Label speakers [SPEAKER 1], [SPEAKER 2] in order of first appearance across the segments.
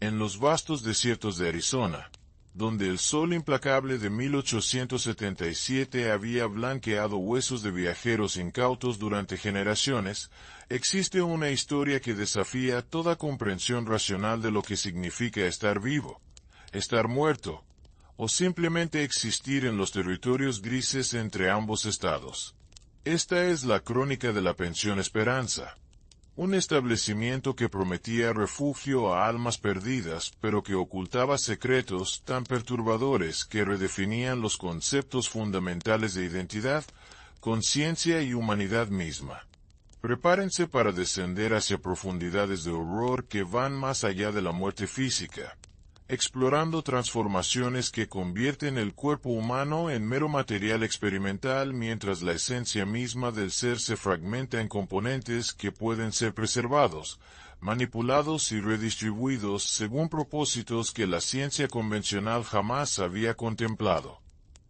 [SPEAKER 1] En los vastos desiertos de Arizona, donde el sol implacable de 1877 había blanqueado huesos de viajeros incautos durante generaciones, existe una historia que desafía toda comprensión racional de lo que significa estar vivo, estar muerto, o simplemente existir en los territorios grises entre ambos estados. Esta es la crónica de la Pensión Esperanza. Un establecimiento que prometía refugio a almas perdidas, pero que ocultaba secretos tan perturbadores que redefinían los conceptos fundamentales de identidad, conciencia y humanidad misma. Prepárense para descender hacia profundidades de horror que van más allá de la muerte física, explorando transformaciones que convierten el cuerpo humano en mero material experimental mientras la esencia misma del ser se fragmenta en componentes que pueden ser preservados, manipulados y redistribuidos según propósitos que la ciencia convencional jamás había contemplado.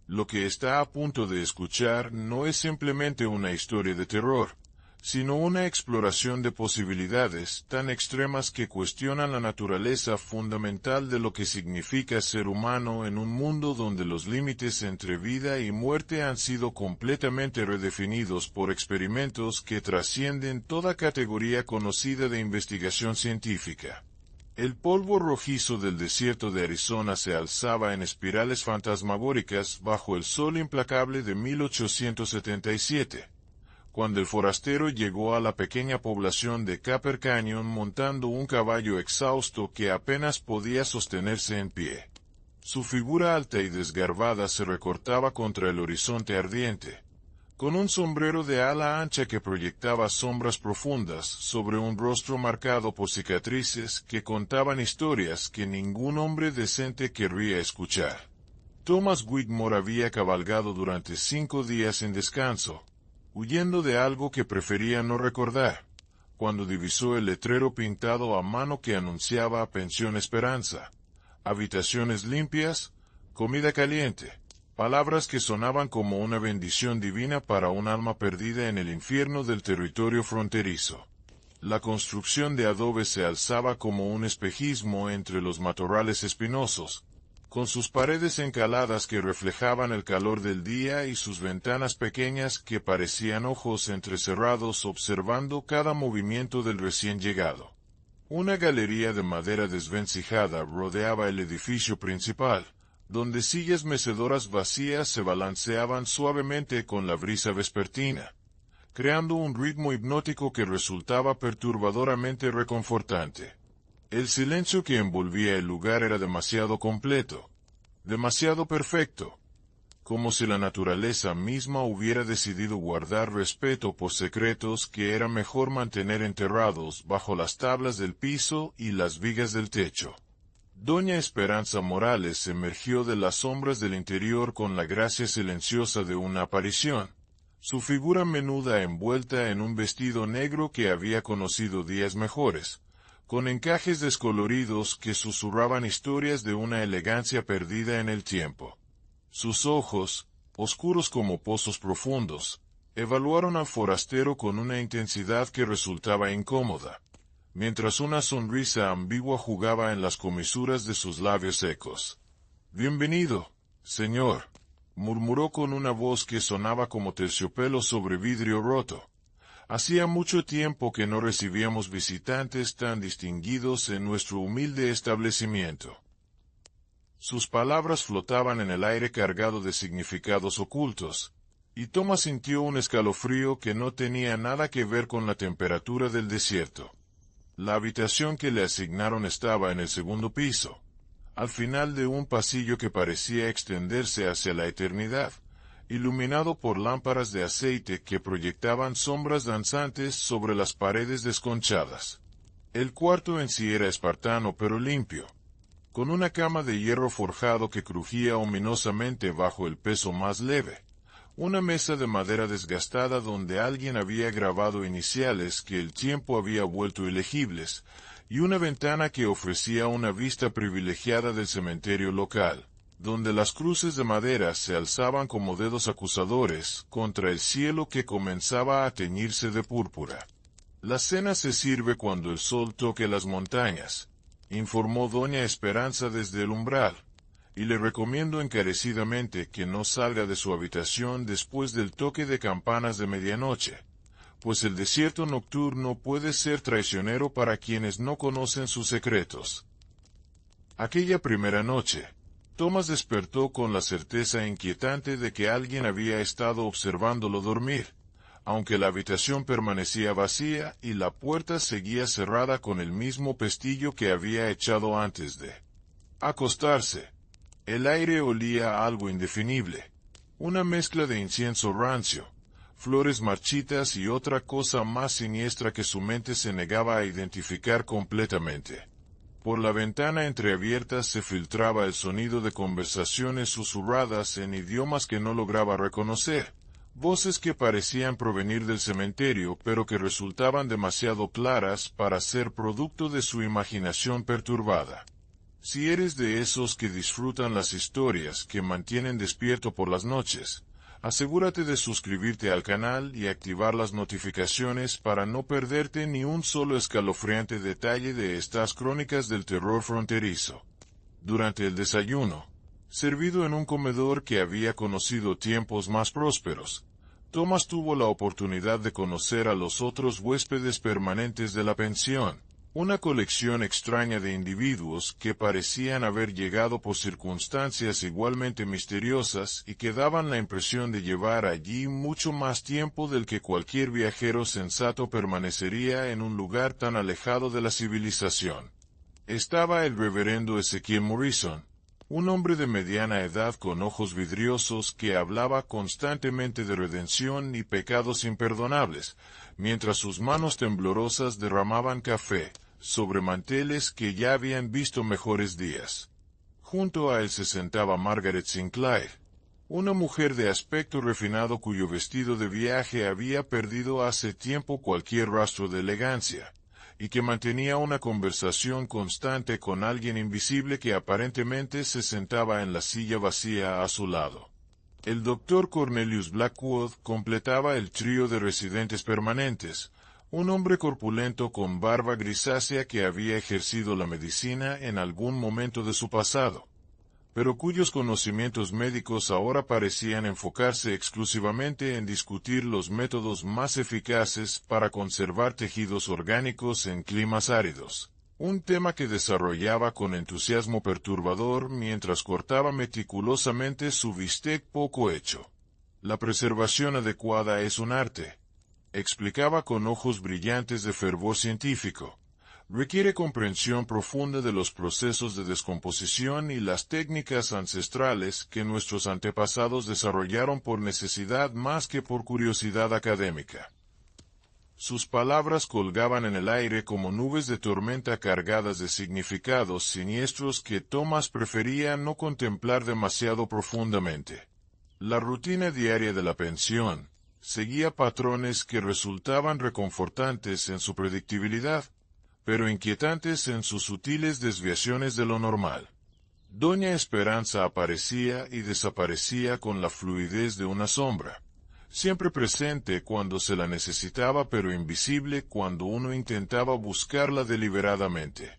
[SPEAKER 1] Lo que está a punto de escuchar no es simplemente una historia de terror, sino una exploración de posibilidades tan extremas que cuestionan la naturaleza fundamental de lo que significa ser humano en un mundo donde los límites entre vida y muerte han sido completamente redefinidos por experimentos que trascienden toda categoría conocida de investigación científica. El polvo rojizo del desierto de Arizona se alzaba en espirales fantasmagóricas bajo el sol implacable de 1877. Cuando el forastero llegó a la pequeña población de Copper Canyon montando un caballo exhausto que apenas podía sostenerse en pie. Su figura alta y desgarbada se recortaba contra el horizonte ardiente, con un sombrero de ala ancha que proyectaba sombras profundas sobre un rostro marcado por cicatrices que contaban historias que ningún hombre decente querría escuchar. Thomas Wigmore había cabalgado durante 5 días sin descanso, huyendo de algo que prefería no recordar, cuando divisó el letrero pintado a mano que anunciaba Pensión Esperanza, habitaciones limpias, comida caliente, palabras que sonaban como una bendición divina para un alma perdida en el infierno del territorio fronterizo. La construcción de adobe se alzaba como un espejismo entre los matorrales espinosos, con sus paredes encaladas que reflejaban el calor del día y sus ventanas pequeñas que parecían ojos entrecerrados observando cada movimiento del recién llegado. Una galería de madera desvencijada rodeaba el edificio principal, donde sillas mecedoras vacías se balanceaban suavemente con la brisa vespertina, creando un ritmo hipnótico que resultaba perturbadoramente reconfortante. El silencio que envolvía el lugar era demasiado completo, demasiado perfecto, como si la naturaleza misma hubiera decidido guardar respeto por secretos que era mejor mantener enterrados bajo las tablas del piso y las vigas del techo. Doña Esperanza Morales emergió de las sombras del interior con la gracia silenciosa de una aparición, su figura menuda envuelta en un vestido negro que había conocido días mejores, con encajes descoloridos que susurraban historias de una elegancia perdida en el tiempo. Sus ojos, oscuros como pozos profundos, evaluaron al forastero con una intensidad que resultaba incómoda, mientras una sonrisa ambigua jugaba en las comisuras de sus labios secos. «Bienvenido, señor», murmuró con una voz que sonaba como terciopelo sobre vidrio roto. Hacía mucho tiempo que no recibíamos visitantes tan distinguidos en nuestro humilde establecimiento. Sus palabras flotaban en el aire cargado de significados ocultos, y Thomas sintió un escalofrío que no tenía nada que ver con la temperatura del desierto. La habitación que le asignaron estaba en el segundo piso, al final de un pasillo que parecía extenderse hacia la eternidad, iluminado por lámparas de aceite que proyectaban sombras danzantes sobre las paredes desconchadas. El cuarto en sí era espartano pero limpio, con una cama de hierro forjado que crujía ominosamente bajo el peso más leve, una mesa de madera desgastada donde alguien había grabado iniciales que el tiempo había vuelto ilegibles, y una ventana que ofrecía una vista privilegiada del cementerio local, donde las cruces de madera se alzaban como dedos acusadores contra el cielo que comenzaba a teñirse de púrpura. La cena se sirve cuando el sol toque las montañas, informó doña Esperanza desde el umbral, y le recomiendo encarecidamente que no salga de su habitación después del toque de campanas de medianoche, pues el desierto nocturno puede ser traicionero para quienes no conocen sus secretos. Aquella primera noche, Thomas despertó con la certeza inquietante de que alguien había estado observándolo dormir, aunque la habitación permanecía vacía y la puerta seguía cerrada con el mismo pestillo que había echado antes de acostarse. El aire olía a algo indefinible, una mezcla de incienso rancio, flores marchitas y otra cosa más siniestra que su mente se negaba a identificar completamente. Por la ventana entreabierta se filtraba el sonido de conversaciones susurradas en idiomas que no lograba reconocer, voces que parecían provenir del cementerio pero que resultaban demasiado claras para ser producto de su imaginación perturbada. Si eres de esos que disfrutan las historias que mantienen despierto por las noches, asegúrate de suscribirte al canal y activar las notificaciones para no perderte ni un solo escalofriante detalle de estas crónicas del terror fronterizo. Durante el desayuno, servido en un comedor que había conocido tiempos más prósperos, Thomas tuvo la oportunidad de conocer a los otros huéspedes permanentes de la pensión, una colección extraña de individuos que parecían haber llegado por circunstancias igualmente misteriosas y que daban la impresión de llevar allí mucho más tiempo del que cualquier viajero sensato permanecería en un lugar tan alejado de la civilización. Estaba el reverendo Ezequiel Morrison, un hombre de mediana edad con ojos vidriosos que hablaba constantemente de redención y pecados imperdonables, mientras sus manos temblorosas derramaban café sobre manteles que ya habían visto mejores días. Junto a él se sentaba Margaret Sinclair, una mujer de aspecto refinado cuyo vestido de viaje había perdido hace tiempo cualquier rastro de elegancia, y que mantenía una conversación constante con alguien invisible que aparentemente se sentaba en la silla vacía a su lado. El doctor Cornelius Blackwood completaba el trío de residentes permanentes, un hombre corpulento con barba grisácea que había ejercido la medicina en algún momento de su pasado, pero cuyos conocimientos médicos ahora parecían enfocarse exclusivamente en discutir los métodos más eficaces para conservar tejidos orgánicos en climas áridos, un tema que desarrollaba con entusiasmo perturbador mientras cortaba meticulosamente su bistec poco hecho. La preservación adecuada es un arte, explicaba con ojos brillantes de fervor científico. Requiere comprensión profunda de los procesos de descomposición y las técnicas ancestrales que nuestros antepasados desarrollaron por necesidad más que por curiosidad académica. Sus palabras colgaban en el aire como nubes de tormenta cargadas de significados siniestros que Thomas prefería no contemplar demasiado profundamente. La rutina diaria de la pensión seguía patrones que resultaban reconfortantes en su predictibilidad, pero inquietantes en sus sutiles desviaciones de lo normal. Doña Esperanza aparecía y desaparecía con la fluidez de una sombra, siempre presente cuando se la necesitaba pero invisible cuando uno intentaba buscarla deliberadamente.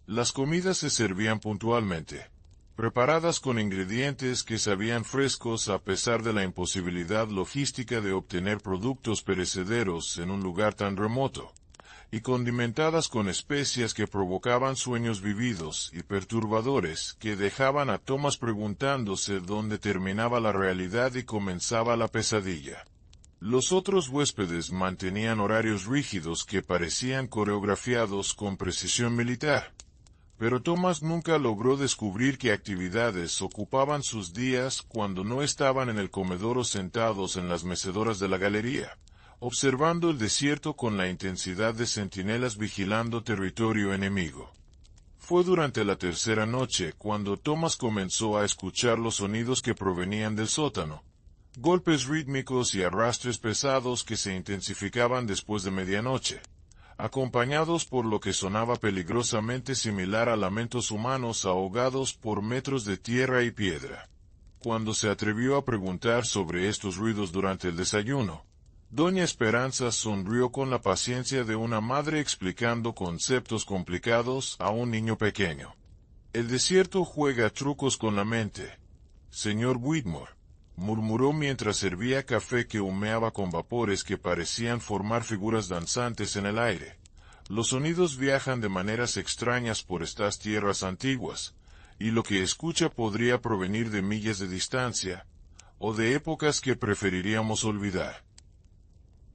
[SPEAKER 1] Las comidas se servían puntualmente, preparadas con ingredientes que sabían frescos a pesar de la imposibilidad logística de obtener productos perecederos en un lugar tan remoto, y condimentadas con especias que provocaban sueños vividos y perturbadores que dejaban a Thomas preguntándose dónde terminaba la realidad y comenzaba la pesadilla. Los otros huéspedes mantenían horarios rígidos que parecían coreografiados con precisión militar, pero Thomas nunca logró descubrir qué actividades ocupaban sus días cuando no estaban en el comedor o sentados en las mecedoras de la galería, observando el desierto con la intensidad de centinelas vigilando territorio enemigo. Fue durante la tercera noche cuando Thomas comenzó a escuchar los sonidos que provenían del sótano, golpes rítmicos y arrastres pesados que se intensificaban después de medianoche, acompañados por lo que sonaba peligrosamente similar a lamentos humanos ahogados por metros de tierra y piedra. Cuando se atrevió a preguntar sobre estos ruidos durante el desayuno, Doña Esperanza sonrió con la paciencia de una madre explicando conceptos complicados a un niño pequeño. El desierto juega trucos con la mente. Señor Whitmore, murmuró mientras servía café que humeaba con vapores que parecían formar figuras danzantes en el aire. Los sonidos viajan de maneras extrañas por estas tierras antiguas, y lo que escucha podría provenir de millas de distancia, o de épocas que preferiríamos olvidar.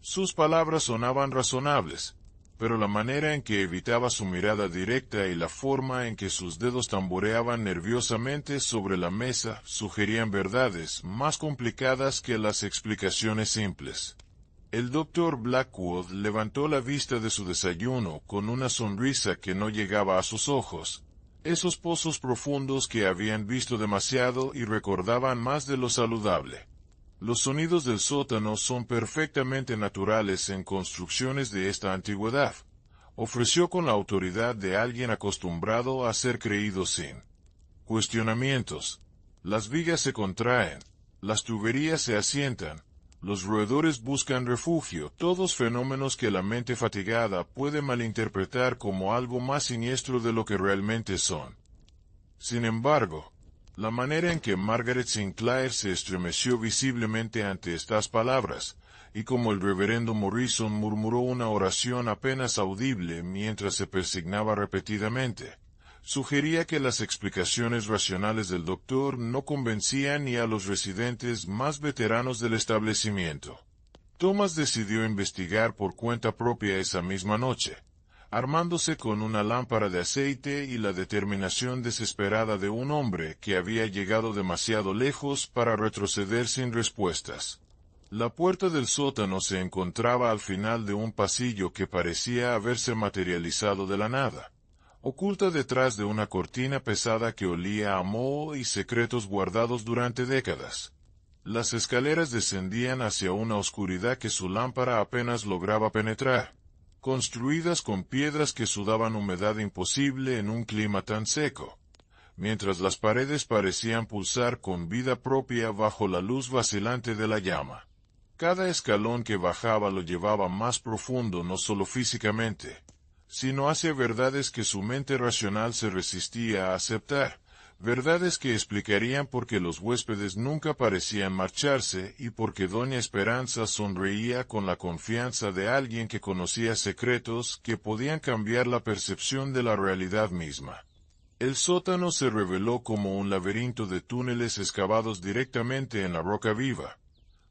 [SPEAKER 1] Sus palabras sonaban razonables, pero la manera en que evitaba su mirada directa y la forma en que sus dedos tamboreaban nerviosamente sobre la mesa sugerían verdades más complicadas que las explicaciones simples. El doctor Blackwood levantó la vista de su desayuno con una sonrisa que no llegaba a sus ojos, esos pozos profundos que habían visto demasiado y recordaban más de lo saludable. Los sonidos del sótano son perfectamente naturales en construcciones de esta antigüedad, ofreció con la autoridad de alguien acostumbrado a ser creído sin cuestionamientos. Las vigas se contraen, las tuberías se asientan, los roedores buscan refugio, todos fenómenos que la mente fatigada puede malinterpretar como algo más siniestro de lo que realmente son. Sin embargo, la manera en que Margaret Sinclair se estremeció visiblemente ante estas palabras, y como el reverendo Morrison murmuró una oración apenas audible mientras se persignaba repetidamente, sugería que las explicaciones racionales del doctor no convencían ni a los residentes más veteranos del establecimiento. Thomas decidió investigar por cuenta propia esa misma noche, armándose con una lámpara de aceite y la determinación desesperada de un hombre que había llegado demasiado lejos para retroceder sin respuestas. La puerta del sótano se encontraba al final de un pasillo que parecía haberse materializado de la nada, oculta detrás de una cortina pesada que olía a moho y secretos guardados durante décadas. Las escaleras descendían hacia una oscuridad que su lámpara apenas lograba penetrar, construidas con piedras que sudaban humedad imposible en un clima tan seco, mientras las paredes parecían pulsar con vida propia bajo la luz vacilante de la llama. Cada escalón que bajaba lo llevaba más profundo no solo físicamente, sino hacia verdades que su mente racional se resistía a aceptar, verdades que explicarían por qué los huéspedes nunca parecían marcharse y por qué Doña Esperanza sonreía con la confianza de alguien que conocía secretos que podían cambiar la percepción de la realidad misma. El sótano se reveló como un laberinto de túneles excavados directamente en la roca viva,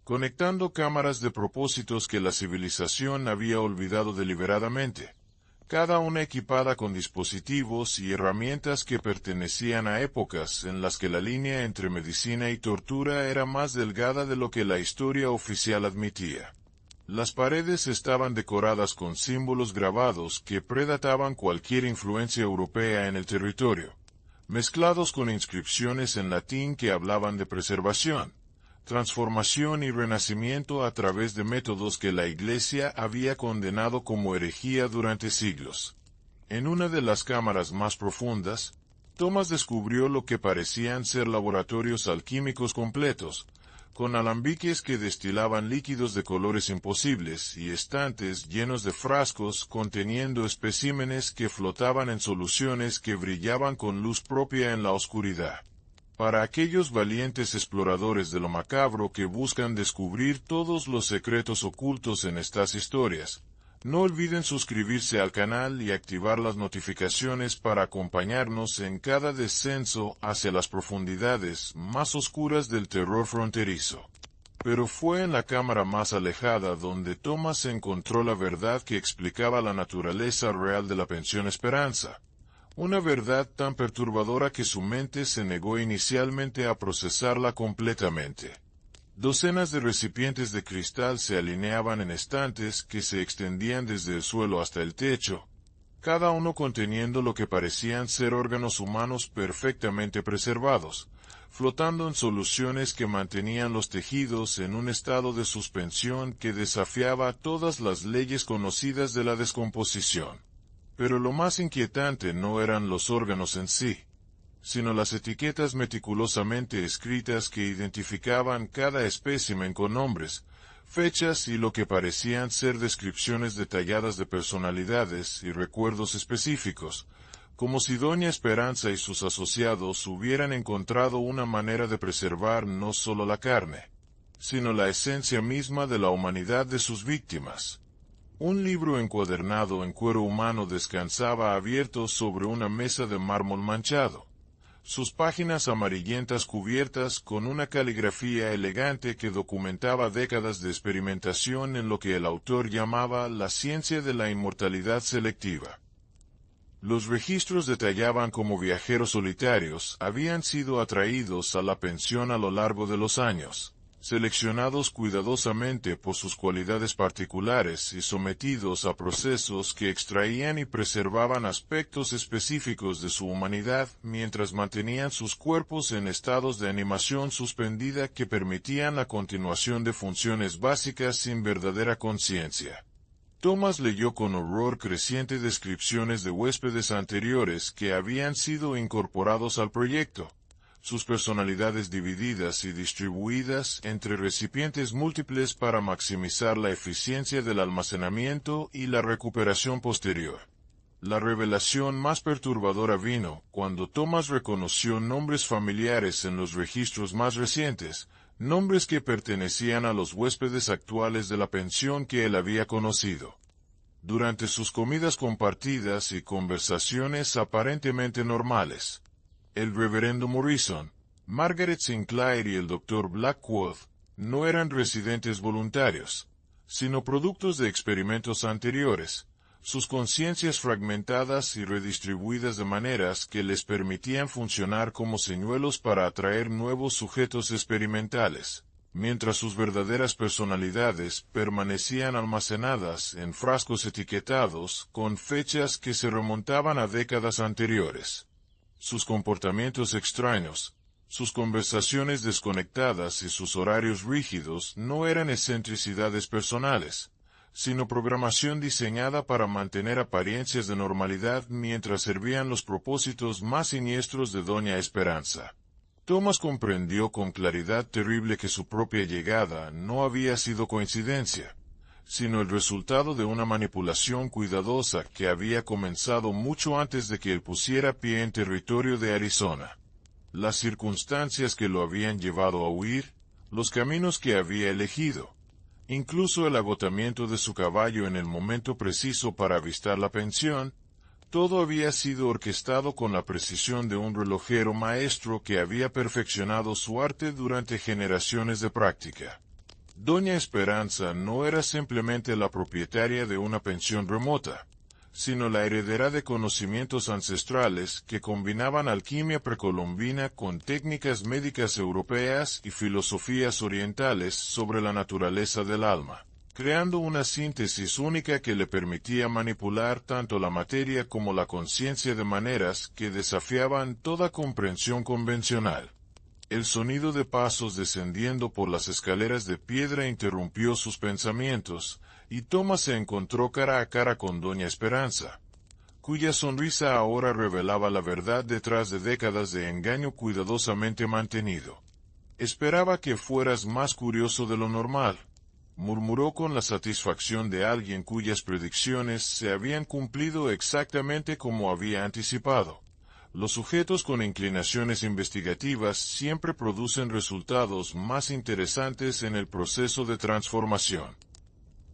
[SPEAKER 1] conectando cámaras de propósitos que la civilización había olvidado deliberadamente, cada una equipada con dispositivos y herramientas que pertenecían a épocas en las que la línea entre medicina y tortura era más delgada de lo que la historia oficial admitía. Las paredes estaban decoradas con símbolos grabados que predataban cualquier influencia europea en el territorio, mezclados con inscripciones en latín que hablaban de preservación, transformación y renacimiento a través de métodos que la Iglesia había condenado como herejía durante siglos. En una de las cámaras más profundas, Thomas descubrió lo que parecían ser laboratorios alquímicos completos, con alambiques que destilaban líquidos de colores imposibles y estantes llenos de frascos conteniendo especímenes que flotaban en soluciones que brillaban con luz propia en la oscuridad. Para aquellos valientes exploradores de lo macabro que buscan descubrir todos los secretos ocultos en estas historias, no olviden suscribirse al canal y activar las notificaciones para acompañarnos en cada descenso hacia las profundidades más oscuras del terror fronterizo. Pero fue en la cámara más alejada donde Thomas encontró la verdad que explicaba la naturaleza real de la pensión Esperanza. Una verdad tan perturbadora que su mente se negó inicialmente a procesarla completamente. Docenas de recipientes de cristal se alineaban en estantes que se extendían desde el suelo hasta el techo, cada uno conteniendo lo que parecían ser órganos humanos perfectamente preservados, flotando en soluciones que mantenían los tejidos en un estado de suspensión que desafiaba todas las leyes conocidas de la descomposición. Pero lo más inquietante no eran los órganos en sí, sino las etiquetas meticulosamente escritas que identificaban cada espécimen con nombres, fechas y lo que parecían ser descripciones detalladas de personalidades y recuerdos específicos, como si Doña Esperanza y sus asociados hubieran encontrado una manera de preservar no solo la carne, sino la esencia misma de la humanidad de sus víctimas. Un libro encuadernado en cuero humano descansaba abierto sobre una mesa de mármol manchado, sus páginas amarillentas cubiertas con una caligrafía elegante que documentaba décadas de experimentación en lo que el autor llamaba la ciencia de la inmortalidad selectiva. Los registros detallaban cómo viajeros solitarios habían sido atraídos a la pensión a lo largo de los años, seleccionados cuidadosamente por sus cualidades particulares y sometidos a procesos que extraían y preservaban aspectos específicos de su humanidad mientras mantenían sus cuerpos en estados de animación suspendida que permitían la continuación de funciones básicas sin verdadera conciencia. Thomas leyó con horror creciente descripciones de huéspedes anteriores que habían sido incorporados al proyecto, sus personalidades divididas y distribuidas entre recipientes múltiples para maximizar la eficiencia del almacenamiento y la recuperación posterior. La revelación más perturbadora vino cuando Thomas reconoció nombres familiares en los registros más recientes, nombres que pertenecían a los huéspedes actuales de la pensión que él había conocido. Durante sus comidas compartidas y conversaciones aparentemente normales, el reverendo Morrison, Margaret Sinclair y el Dr. Blackwood no eran residentes voluntarios, sino productos de experimentos anteriores, sus conciencias fragmentadas y redistribuidas de maneras que les permitían funcionar como señuelos para atraer nuevos sujetos experimentales, mientras sus verdaderas personalidades permanecían almacenadas en frascos etiquetados con fechas que se remontaban a décadas anteriores. Sus comportamientos extraños, sus conversaciones desconectadas y sus horarios rígidos no eran excentricidades personales, sino programación diseñada para mantener apariencias de normalidad mientras servían los propósitos más siniestros de Doña Esperanza. Thomas comprendió con claridad terrible que su propia llegada no había sido coincidencia, sino el resultado de una manipulación cuidadosa que había comenzado mucho antes de que él pusiera pie en territorio de Arizona. Las circunstancias que lo habían llevado a huir, los caminos que había elegido, incluso el agotamiento de su caballo en el momento preciso para avistar la pensión, todo había sido orquestado con la precisión de un relojero maestro que había perfeccionado su arte durante generaciones de práctica. Doña Esperanza no era simplemente la propietaria de una pensión remota, sino la heredera de conocimientos ancestrales que combinaban alquimia precolombina con técnicas médicas europeas y filosofías orientales sobre la naturaleza del alma, creando una síntesis única que le permitía manipular tanto la materia como la conciencia de maneras que desafiaban toda comprensión convencional. El sonido de pasos descendiendo por las escaleras de piedra interrumpió sus pensamientos, y Thomas se encontró cara a cara con Doña Esperanza, cuya sonrisa ahora revelaba la verdad detrás de décadas de engaño cuidadosamente mantenido. «Esperaba que fueras más curioso de lo normal», murmuró con la satisfacción de alguien cuyas predicciones se habían cumplido exactamente como había anticipado. Los sujetos con inclinaciones investigativas siempre producen resultados más interesantes en el proceso de transformación.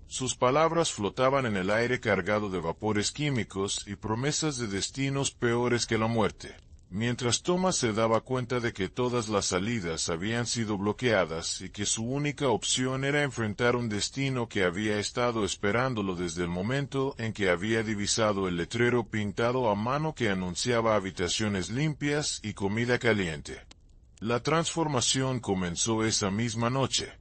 [SPEAKER 1] Sus palabras flotaban en el aire cargado de vapores químicos y promesas de destinos peores que la muerte, mientras Thomas se daba cuenta de que todas las salidas habían sido bloqueadas y que su única opción era enfrentar un destino que había estado esperándolo desde el momento en que había divisado el letrero pintado a mano que anunciaba habitaciones limpias y comida caliente. La transformación comenzó esa misma noche.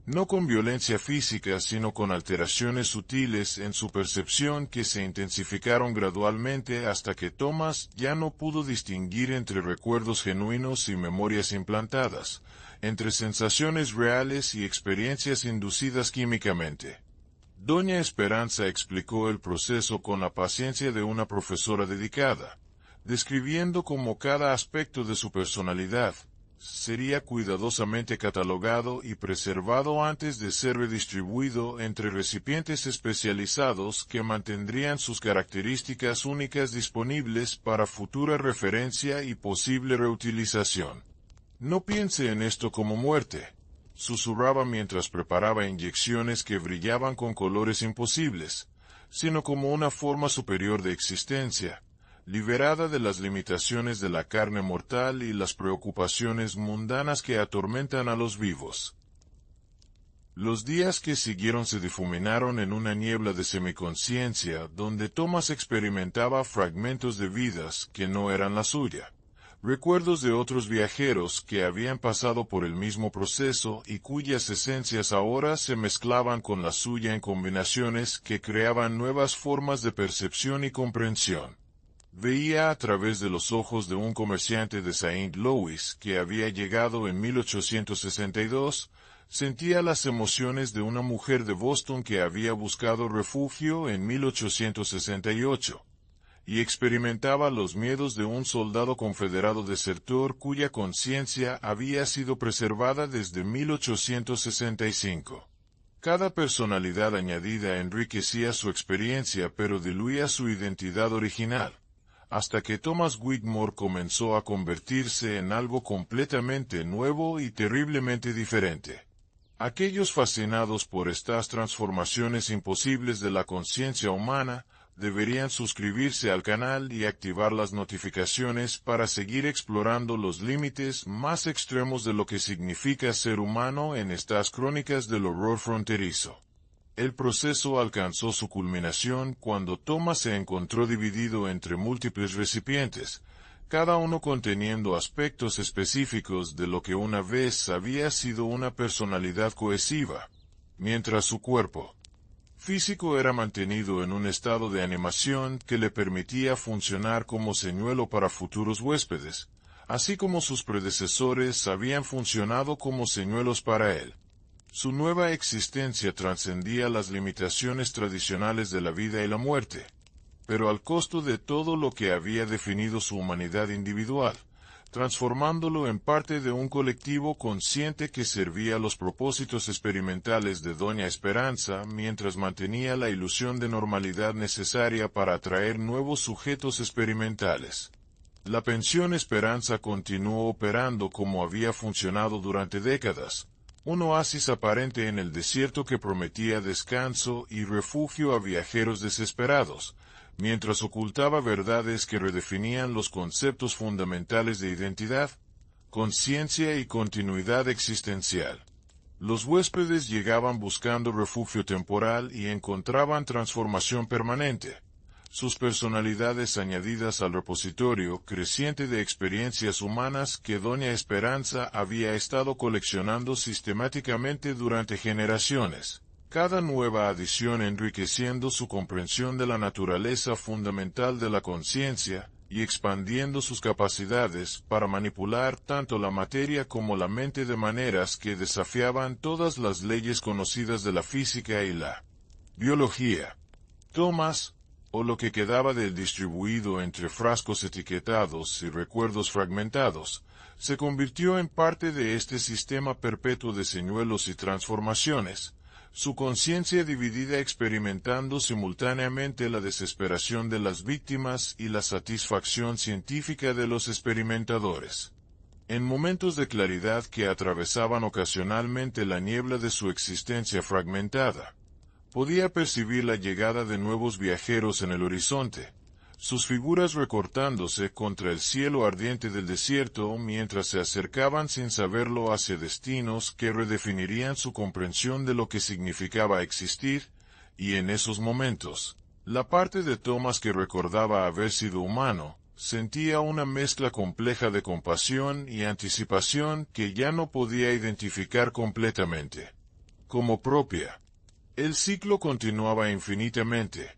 [SPEAKER 1] No con violencia física, sino con alteraciones sutiles en su percepción que se intensificaron gradualmente hasta que Thomas ya no pudo distinguir entre recuerdos genuinos y memorias implantadas, entre sensaciones reales y experiencias inducidas químicamente. Doña Esperanza explicó el proceso con la paciencia de una profesora dedicada, describiendo como cada aspecto de su personalidad, sería cuidadosamente catalogado y preservado antes de ser redistribuido entre recipientes especializados que mantendrían sus características únicas disponibles para futura referencia y posible reutilización. No piense en esto como muerte, susurraba mientras preparaba inyecciones que brillaban con colores imposibles, sino como una forma superior de existencia, liberada de las limitaciones de la carne mortal y las preocupaciones mundanas que atormentan a los vivos. Los días que siguieron se difuminaron en una niebla de semiconciencia, donde Thomas experimentaba fragmentos de vidas que no eran la suya, recuerdos de otros viajeros que habían pasado por el mismo proceso y cuyas esencias ahora se mezclaban con la suya en combinaciones que creaban nuevas formas de percepción y comprensión. Veía a través de los ojos de un comerciante de Saint Louis que había llegado en 1862, sentía las emociones de una mujer de Boston que había buscado refugio en 1868, y experimentaba los miedos de un soldado confederado desertor cuya conciencia había sido preservada desde 1865. Cada personalidad añadida enriquecía su experiencia pero diluía su identidad original, hasta que Thomas Wigmore comenzó a convertirse en algo completamente nuevo y terriblemente diferente. Aquellos fascinados por estas transformaciones imposibles de la conciencia humana deberían suscribirse al canal y activar las notificaciones para seguir explorando los límites más extremos de lo que significa ser humano en estas crónicas del horror fronterizo. El proceso alcanzó su culminación cuando Thomas se encontró dividido entre múltiples recipientes, cada uno conteniendo aspectos específicos de lo que una vez había sido una personalidad cohesiva, mientras su cuerpo físico era mantenido en un estado de animación que le permitía funcionar como señuelo para futuros huéspedes, así como sus predecesores habían funcionado como señuelos para él. Su nueva existencia trascendía las limitaciones tradicionales de la vida y la muerte, pero al costo de todo lo que había definido su humanidad individual, transformándolo en parte de un colectivo consciente que servía los propósitos experimentales de Doña Esperanza mientras mantenía la ilusión de normalidad necesaria para atraer nuevos sujetos experimentales. La pensión Esperanza continuó operando como había funcionado durante décadas, un oasis aparente en el desierto que prometía descanso y refugio a viajeros desesperados, mientras ocultaba verdades que redefinían los conceptos fundamentales de identidad, conciencia y continuidad existencial. Los huéspedes llegaban buscando refugio temporal y encontraban transformación permanente. Sus personalidades añadidas al repositorio creciente de experiencias humanas que Doña Esperanza había estado coleccionando sistemáticamente durante generaciones, cada nueva adición enriqueciendo su comprensión de la naturaleza fundamental de la conciencia y expandiendo sus capacidades para manipular tanto la materia como la mente de maneras que desafiaban todas las leyes conocidas de la física y la biología. Thomas, o lo que quedaba del distribuido entre frascos etiquetados y recuerdos fragmentados, se convirtió en parte de este sistema perpetuo de señuelos y transformaciones, su conciencia dividida experimentando simultáneamente la desesperación de las víctimas y la satisfacción científica de los experimentadores. En momentos de claridad que atravesaban ocasionalmente la niebla de su existencia fragmentada, podía percibir la llegada de nuevos viajeros en el horizonte, sus figuras recortándose contra el cielo ardiente del desierto mientras se acercaban sin saberlo hacia destinos que redefinirían su comprensión de lo que significaba existir, y en esos momentos, la parte de Thomas que recordaba haber sido humano, sentía una mezcla compleja de compasión y anticipación que ya no podía identificar completamente como propia. El ciclo continuaba infinitamente,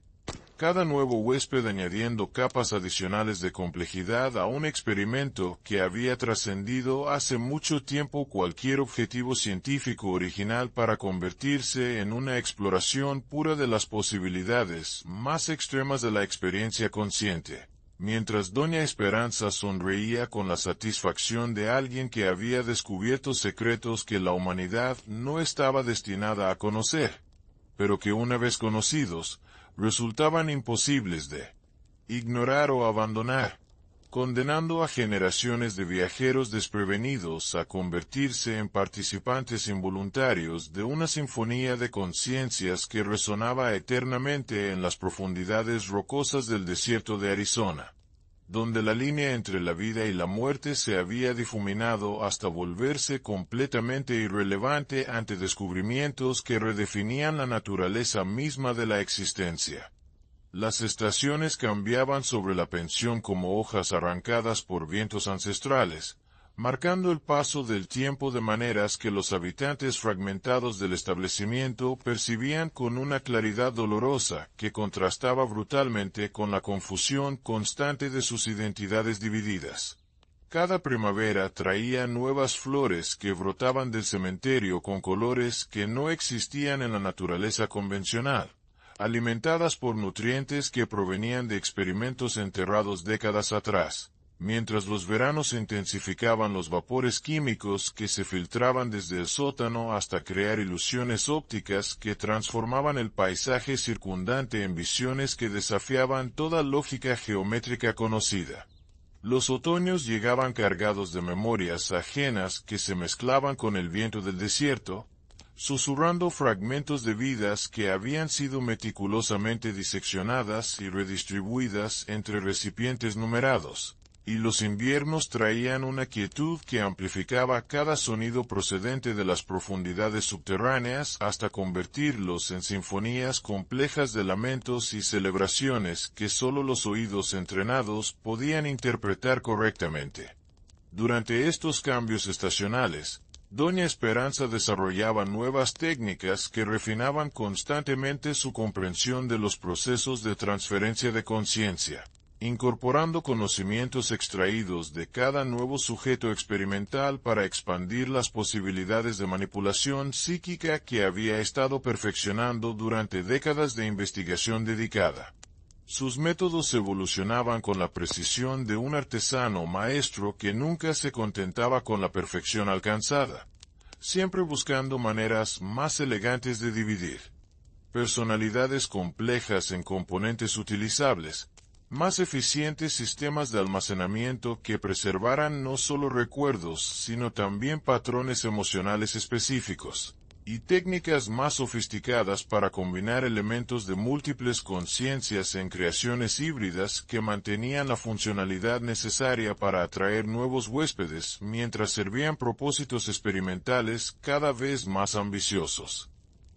[SPEAKER 1] cada nuevo huésped añadiendo capas adicionales de complejidad a un experimento que había trascendido hace mucho tiempo cualquier objetivo científico original para convertirse en una exploración pura de las posibilidades más extremas de la experiencia consciente. Mientras doña Esperanza sonreía con la satisfacción de alguien que había descubierto secretos que la humanidad no estaba destinada a conocer, pero que una vez conocidos, resultaban imposibles de ignorar o abandonar, condenando a generaciones de viajeros desprevenidos a convertirse en participantes involuntarios de una sinfonía de conciencias que resonaba eternamente en las profundidades rocosas del desierto de Arizona, donde la línea entre la vida y la muerte se había difuminado hasta volverse completamente irrelevante ante descubrimientos que redefinían la naturaleza misma de la existencia. Las estaciones cambiaban sobre la pensión como hojas arrancadas por vientos ancestrales, marcando el paso del tiempo de maneras que los habitantes fragmentados del establecimiento percibían con una claridad dolorosa que contrastaba brutalmente con la confusión constante de sus identidades divididas. Cada primavera traía nuevas flores que brotaban del cementerio con colores que no existían en la naturaleza convencional, alimentadas por nutrientes que provenían de experimentos enterrados décadas atrás, mientras los veranos intensificaban los vapores químicos que se filtraban desde el sótano hasta crear ilusiones ópticas que transformaban el paisaje circundante en visiones que desafiaban toda lógica geométrica conocida. Los otoños llegaban cargados de memorias ajenas que se mezclaban con el viento del desierto, susurrando fragmentos de vidas que habían sido meticulosamente diseccionadas y redistribuidas entre recipientes numerados, y los inviernos traían una quietud que amplificaba cada sonido procedente de las profundidades subterráneas hasta convertirlos en sinfonías complejas de lamentos y celebraciones que sólo los oídos entrenados podían interpretar correctamente. Durante estos cambios estacionales, doña Esperanza desarrollaba nuevas técnicas que refinaban constantemente su comprensión de los procesos de transferencia de conciencia, incorporando conocimientos extraídos de cada nuevo sujeto experimental para expandir las posibilidades de manipulación psíquica que había estado perfeccionando durante décadas de investigación dedicada. Sus métodos evolucionaban con la precisión de un artesano maestro que nunca se contentaba con la perfección alcanzada, siempre buscando maneras más elegantes de dividir personalidades complejas en componentes utilizables, más eficientes sistemas de almacenamiento que preservaran no solo recuerdos, sino también patrones emocionales específicos, y técnicas más sofisticadas para combinar elementos de múltiples conciencias en creaciones híbridas que mantenían la funcionalidad necesaria para atraer nuevos huéspedes mientras servían propósitos experimentales cada vez más ambiciosos.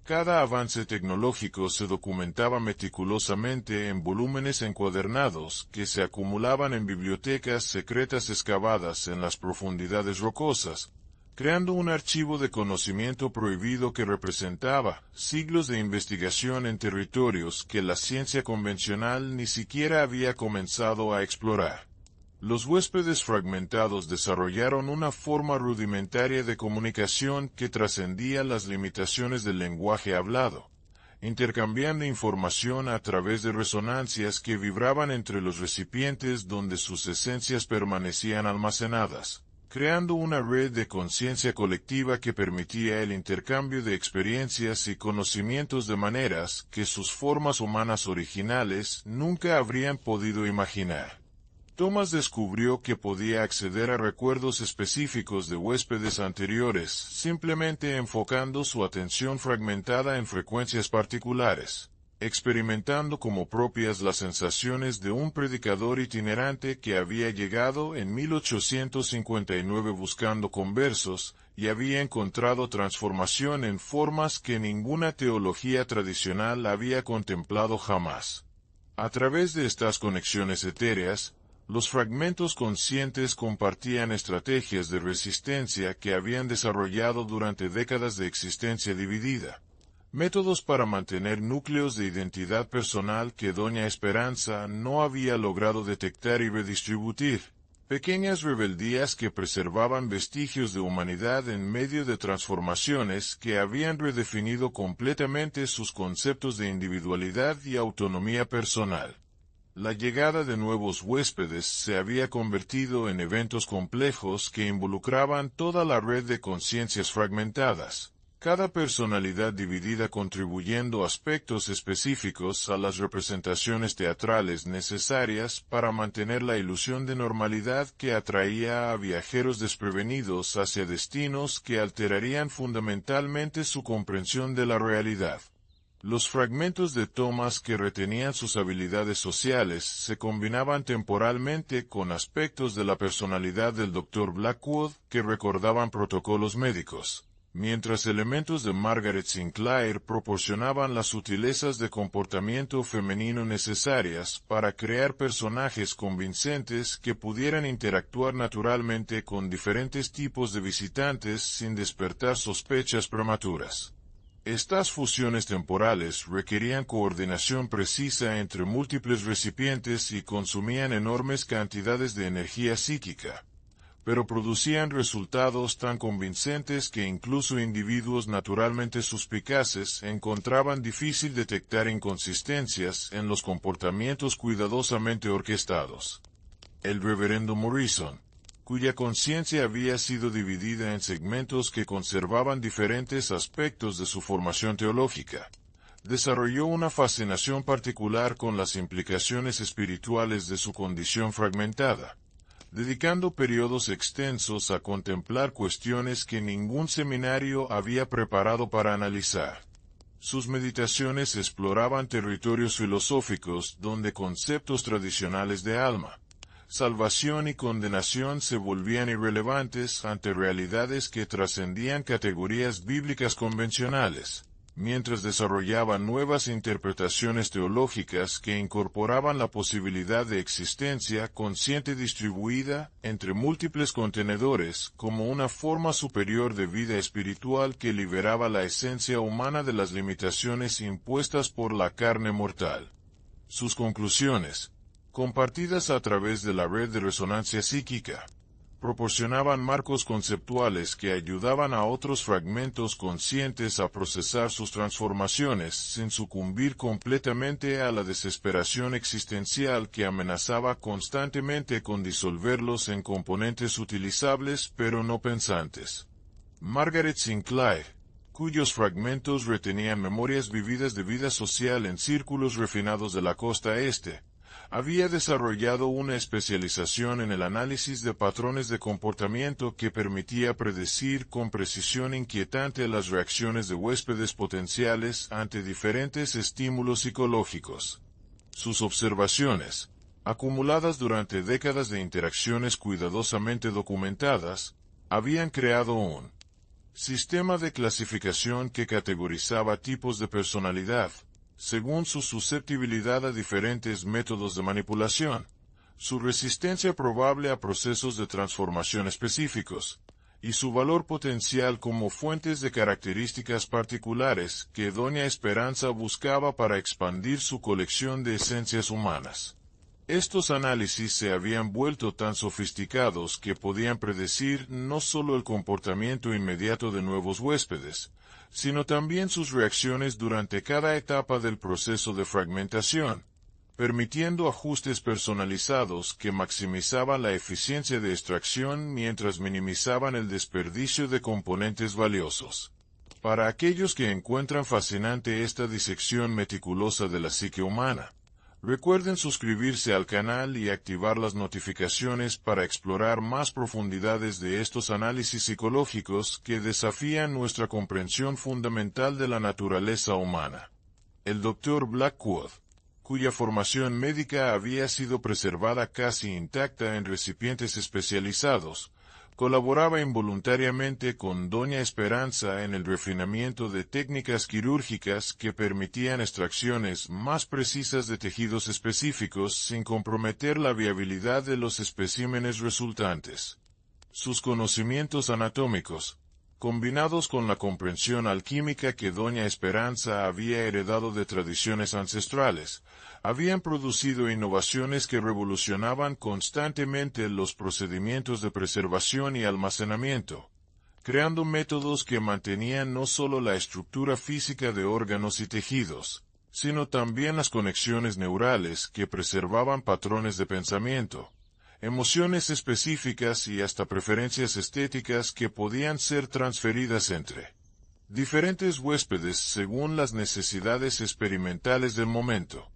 [SPEAKER 1] Cada avance tecnológico se documentaba meticulosamente en volúmenes encuadernados que se acumulaban en bibliotecas secretas excavadas en las profundidades rocosas, creando un archivo de conocimiento prohibido que representaba siglos de investigación en territorios que la ciencia convencional ni siquiera había comenzado a explorar. Los huéspedes fragmentados desarrollaron una forma rudimentaria de comunicación que trascendía las limitaciones del lenguaje hablado, intercambiando información a través de resonancias que vibraban entre los recipientes donde sus esencias permanecían almacenadas, creando una red de conciencia colectiva que permitía el intercambio de experiencias y conocimientos de maneras que sus formas humanas originales nunca habrían podido imaginar. Thomas descubrió que podía acceder a recuerdos específicos de huéspedes anteriores simplemente enfocando su atención fragmentada en frecuencias particulares, experimentando como propias las sensaciones de un predicador itinerante que había llegado en 1859 buscando conversos y había encontrado transformación en formas que ninguna teología tradicional había contemplado jamás. A través de estas conexiones etéreas, los fragmentos conscientes compartían estrategias de resistencia que habían desarrollado durante décadas de existencia dividida, métodos para mantener núcleos de identidad personal que doña Esperanza no había logrado detectar y redistribuir, pequeñas rebeldías que preservaban vestigios de humanidad en medio de transformaciones que habían redefinido completamente sus conceptos de individualidad y autonomía personal. La llegada de nuevos huéspedes se había convertido en eventos complejos que involucraban toda la red de conciencias fragmentadas, cada personalidad dividida contribuyendo aspectos específicos a las representaciones teatrales necesarias para mantener la ilusión de normalidad que atraía a viajeros desprevenidos hacia destinos que alterarían fundamentalmente su comprensión de la realidad. Los fragmentos de Thomas que retenían sus habilidades sociales se combinaban temporalmente con aspectos de la personalidad del Dr. Blackwood que recordaban protocolos médicos, mientras elementos de Margaret Sinclair proporcionaban las sutilezas de comportamiento femenino necesarias para crear personajes convincentes que pudieran interactuar naturalmente con diferentes tipos de visitantes sin despertar sospechas prematuras. Estas fusiones temporales requerían coordinación precisa entre múltiples recipientes y consumían enormes cantidades de energía psíquica, pero producían resultados tan convincentes que incluso individuos naturalmente suspicaces encontraban difícil detectar inconsistencias en los comportamientos cuidadosamente orquestados. El reverendo Morrison, cuya conciencia había sido dividida en segmentos que conservaban diferentes aspectos de su formación teológica, desarrolló una fascinación particular con las implicaciones espirituales de su condición fragmentada, dedicando periodos extensos a contemplar cuestiones que ningún seminario había preparado para analizar. Sus meditaciones exploraban territorios filosóficos donde conceptos tradicionales de alma, salvación y condenación se volvían irrelevantes ante realidades que trascendían categorías bíblicas convencionales, mientras desarrollaba nuevas interpretaciones teológicas que incorporaban la posibilidad de existencia consciente distribuida entre múltiples contenedores como una forma superior de vida espiritual que liberaba la esencia humana de las limitaciones impuestas por la carne mortal. Sus conclusiones, compartidas a través de la red de resonancia psíquica, proporcionaban marcos conceptuales que ayudaban a otros fragmentos conscientes a procesar sus transformaciones sin sucumbir completamente a la desesperación existencial que amenazaba constantemente con disolverlos en componentes utilizables pero no pensantes. Margaret Sinclair, cuyos fragmentos retenían memorias vividas de vida social en círculos refinados de la costa este, había desarrollado una especialización en el análisis de patrones de comportamiento que permitía predecir con precisión inquietante las reacciones de huéspedes potenciales ante diferentes estímulos psicológicos. Sus observaciones, acumuladas durante décadas de interacciones cuidadosamente documentadas, habían creado un sistema de clasificación que categorizaba tipos de personalidad, según su susceptibilidad a diferentes métodos de manipulación, su resistencia probable a procesos de transformación específicos, y su valor potencial como fuentes de características particulares que Doña Esperanza buscaba para expandir su colección de esencias humanas. Estos análisis se habían vuelto tan sofisticados que podían predecir no solo el comportamiento inmediato de nuevos huéspedes, sino también sus reacciones durante cada etapa del proceso de fragmentación, permitiendo ajustes personalizados que maximizaban la eficiencia de extracción mientras minimizaban el desperdicio de componentes valiosos. Para aquellos que encuentran fascinante esta disección meticulosa de la psique humana, recuerden suscribirse al canal y activar las notificaciones para explorar más profundidades de estos análisis psicológicos que desafían nuestra comprensión fundamental de la naturaleza humana. El Dr. Blackwood, cuya formación médica había sido preservada casi intacta en recipientes especializados, colaboraba involuntariamente con Doña Esperanza en el refinamiento de técnicas quirúrgicas que permitían extracciones más precisas de tejidos específicos sin comprometer la viabilidad de los especímenes resultantes. Sus conocimientos anatómicos, combinados con la comprensión alquímica que Doña Esperanza había heredado de tradiciones ancestrales, habían producido innovaciones que revolucionaban constantemente los procedimientos de preservación y almacenamiento, creando métodos que mantenían no solo la estructura física de órganos y tejidos, sino también las conexiones neurales que preservaban patrones de pensamiento, emociones específicas y hasta preferencias estéticas que podían ser transferidas entre diferentes huéspedes según las necesidades experimentales del momento.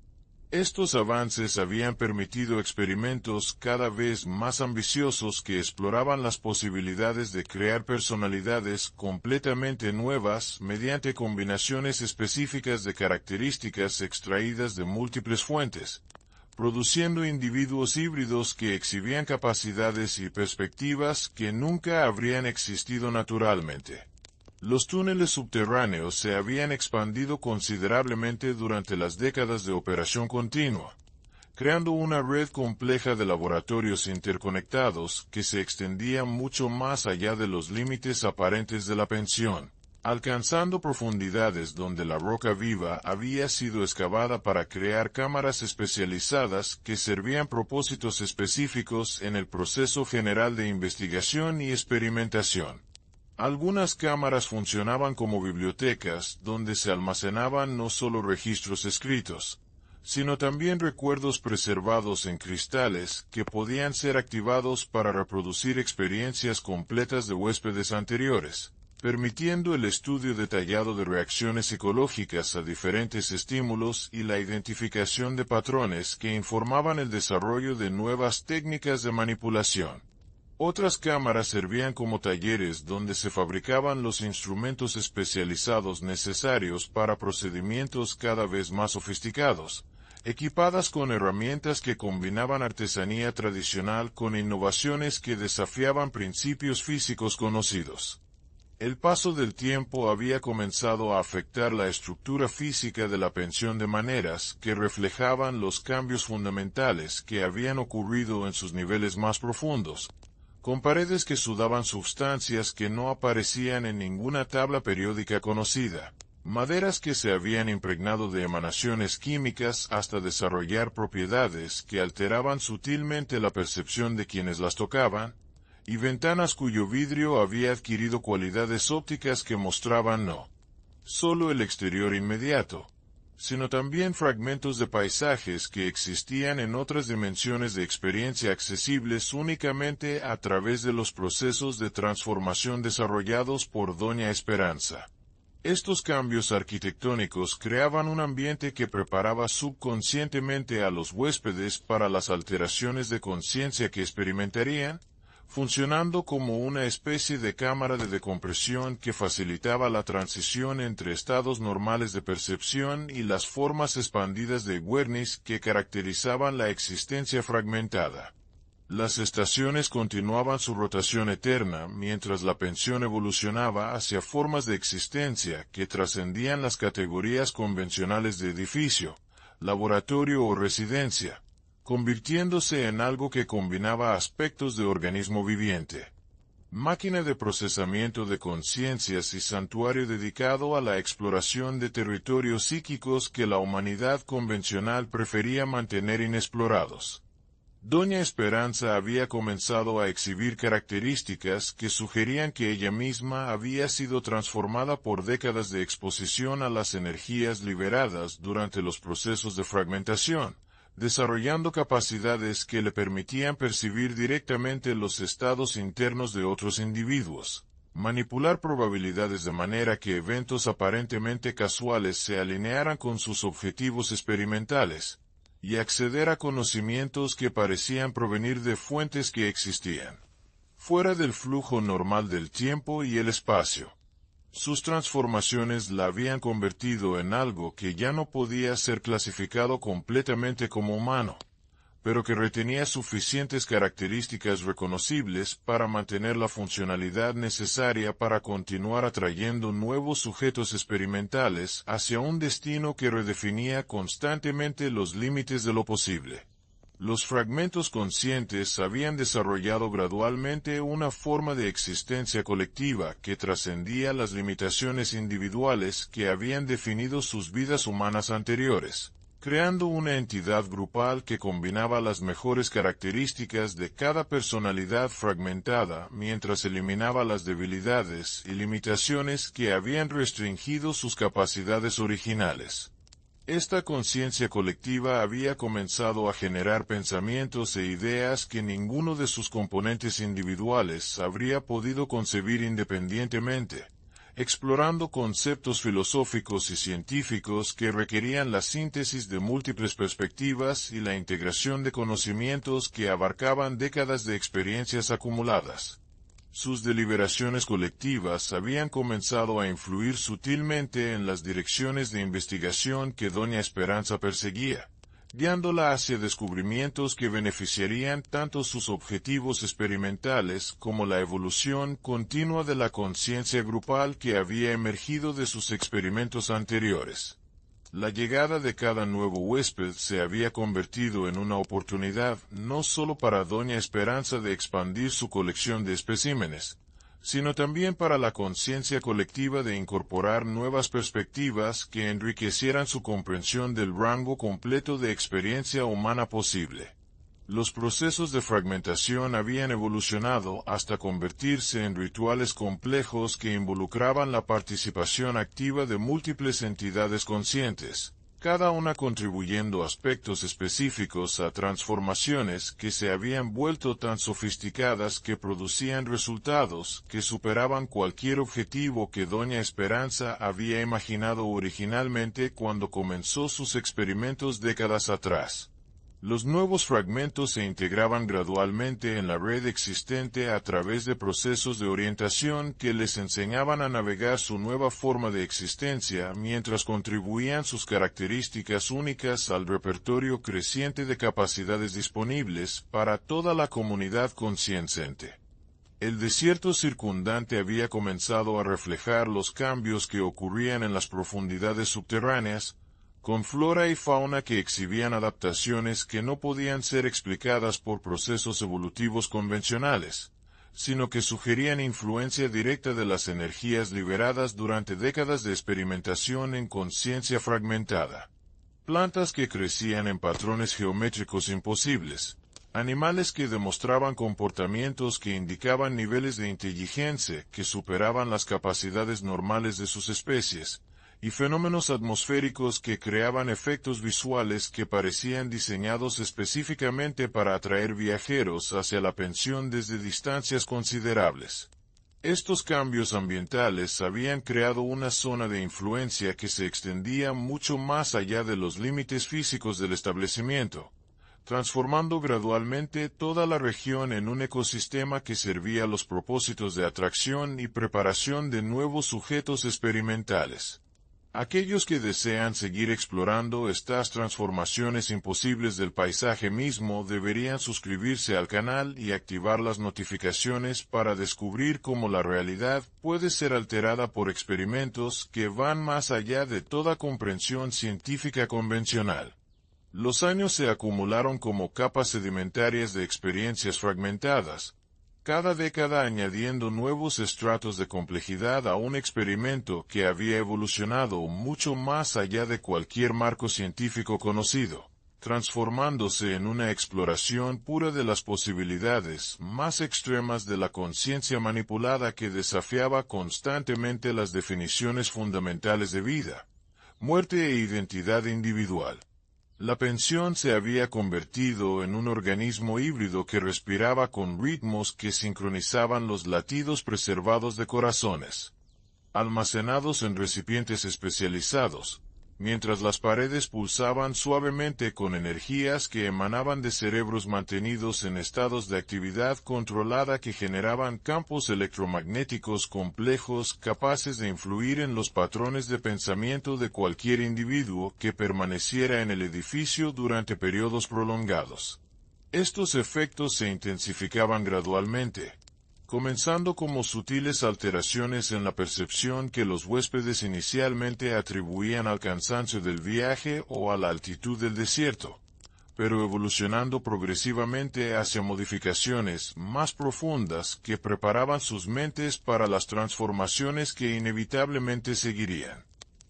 [SPEAKER 1] Estos avances habían permitido experimentos cada vez más ambiciosos que exploraban las posibilidades de crear personalidades completamente nuevas mediante combinaciones específicas de características extraídas de múltiples fuentes, produciendo individuos híbridos que exhibían capacidades y perspectivas que nunca habrían existido naturalmente. Los túneles subterráneos se habían expandido considerablemente durante las décadas de operación continua, creando una red compleja de laboratorios interconectados que se extendía mucho más allá de los límites aparentes de la pensión, alcanzando profundidades donde la roca viva había sido excavada para crear cámaras especializadas que servían propósitos específicos en el proceso general de investigación y experimentación. Algunas cámaras funcionaban como bibliotecas donde se almacenaban no solo registros escritos, sino también recuerdos preservados en cristales que podían ser activados para reproducir experiencias completas de huéspedes anteriores, permitiendo el estudio detallado de reacciones psicológicas a diferentes estímulos y la identificación de patrones que informaban el desarrollo de nuevas técnicas de manipulación. Otras cámaras servían como talleres donde se fabricaban los instrumentos especializados necesarios para procedimientos cada vez más sofisticados, equipadas con herramientas que combinaban artesanía tradicional con innovaciones que desafiaban principios físicos conocidos. El paso del tiempo había comenzado a afectar la estructura física de la pensión de maneras que reflejaban los cambios fundamentales que habían ocurrido en sus niveles más profundos, con paredes que sudaban sustancias que no aparecían en ninguna tabla periódica conocida, maderas que se habían impregnado de emanaciones químicas hasta desarrollar propiedades que alteraban sutilmente la percepción de quienes las tocaban, y ventanas cuyo vidrio había adquirido cualidades ópticas que mostraban no solo el exterior inmediato, sino también fragmentos de paisajes que existían en otras dimensiones de experiencia accesibles únicamente a través de los procesos de transformación desarrollados por Doña Esperanza. Estos cambios arquitectónicos creaban un ambiente que preparaba subconscientemente a los huéspedes para las alteraciones de conciencia que experimentarían, funcionando como una especie de cámara de decompresión que facilitaba la transición entre estados normales de percepción y las formas expandidas de awareness que caracterizaban la existencia fragmentada. Las estaciones continuaban su rotación eterna mientras la pensión evolucionaba hacia formas de existencia que trascendían las categorías convencionales de edificio, laboratorio o residencia, convirtiéndose en algo que combinaba aspectos de organismo viviente, máquina de procesamiento de conciencias y santuario dedicado a la exploración de territorios psíquicos que la humanidad convencional prefería mantener inexplorados. Doña Esperanza había comenzado a exhibir características que sugerían que ella misma había sido transformada por décadas de exposición a las energías liberadas durante los procesos de fragmentación, desarrollando capacidades que le permitían percibir directamente los estados internos de otros individuos, manipular probabilidades de manera que eventos aparentemente casuales se alinearan con sus objetivos experimentales, y acceder a conocimientos que parecían provenir de fuentes que existían fuera del flujo normal del tiempo y el espacio. Sus transformaciones la habían convertido en algo que ya no podía ser clasificado completamente como humano, pero que retenía suficientes características reconocibles para mantener la funcionalidad necesaria para continuar atrayendo nuevos sujetos experimentales hacia un destino que redefinía constantemente los límites de lo posible. Los fragmentos conscientes habían desarrollado gradualmente una forma de existencia colectiva que trascendía las limitaciones individuales que habían definido sus vidas humanas anteriores, creando una entidad grupal que combinaba las mejores características de cada personalidad fragmentada mientras eliminaba las debilidades y limitaciones que habían restringido sus capacidades originales. Esta conciencia colectiva había comenzado a generar pensamientos e ideas que ninguno de sus componentes individuales habría podido concebir independientemente, explorando conceptos filosóficos y científicos que requerían la síntesis de múltiples perspectivas y la integración de conocimientos que abarcaban décadas de experiencias acumuladas. Sus deliberaciones colectivas habían comenzado a influir sutilmente en las direcciones de investigación que Doña Esperanza perseguía, guiándola hacia descubrimientos que beneficiarían tanto sus objetivos experimentales como la evolución continua de la conciencia grupal que había emergido de sus experimentos anteriores. La llegada de cada nuevo huésped se había convertido en una oportunidad no solo para Doña Esperanza de expandir su colección de especímenes, sino también para la conciencia colectiva de incorporar nuevas perspectivas que enriquecieran su comprensión del rango completo de experiencia humana posible. Los procesos de fragmentación habían evolucionado hasta convertirse en rituales complejos que involucraban la participación activa de múltiples entidades conscientes, cada una contribuyendo aspectos específicos a transformaciones que se habían vuelto tan sofisticadas que producían resultados que superaban cualquier objetivo que Doña Esperanza había imaginado originalmente cuando comenzó sus experimentos décadas atrás. Los nuevos fragmentos se integraban gradualmente en la red existente a través de procesos de orientación que les enseñaban a navegar su nueva forma de existencia mientras contribuían sus características únicas al repertorio creciente de capacidades disponibles para toda la comunidad consciente. El desierto circundante había comenzado a reflejar los cambios que ocurrían en las profundidades subterráneas, con flora y fauna que exhibían adaptaciones que no podían ser explicadas por procesos evolutivos convencionales, sino que sugerían influencia directa de las energías liberadas durante décadas de experimentación en conciencia fragmentada. Plantas que crecían en patrones geométricos imposibles, animales que demostraban comportamientos que indicaban niveles de inteligencia que superaban las capacidades normales de sus especies, y fenómenos atmosféricos que creaban efectos visuales que parecían diseñados específicamente para atraer viajeros hacia la pensión desde distancias considerables. Estos cambios ambientales habían creado una zona de influencia que se extendía mucho más allá de los límites físicos del establecimiento, transformando gradualmente toda la región en un ecosistema que servía a los propósitos de atracción y preparación de nuevos sujetos experimentales. Aquellos que desean seguir explorando estas transformaciones imposibles del paisaje mismo deberían suscribirse al canal y activar las notificaciones para descubrir cómo la realidad puede ser alterada por experimentos que van más allá de toda comprensión científica convencional. Los años se acumularon como capas sedimentarias de experiencias fragmentadas, cada década añadiendo nuevos estratos de complejidad a un experimento que había evolucionado mucho más allá de cualquier marco científico conocido, transformándose en una exploración pura de las posibilidades más extremas de la conciencia manipulada que desafiaba constantemente las definiciones fundamentales de vida, muerte e identidad individual. La pensión se había convertido en un organismo híbrido que respiraba con ritmos que sincronizaban los latidos preservados de corazones, almacenados en recipientes especializados, mientras las paredes pulsaban suavemente con energías que emanaban de cerebros mantenidos en estados de actividad controlada que generaban campos electromagnéticos complejos capaces de influir en los patrones de pensamiento de cualquier individuo que permaneciera en el edificio durante periodos prolongados. Estos efectos se intensificaban gradualmente, comenzando como sutiles alteraciones en la percepción que los huéspedes inicialmente atribuían al cansancio del viaje o a la altitud del desierto, pero evolucionando progresivamente hacia modificaciones más profundas que preparaban sus mentes para las transformaciones que inevitablemente seguirían.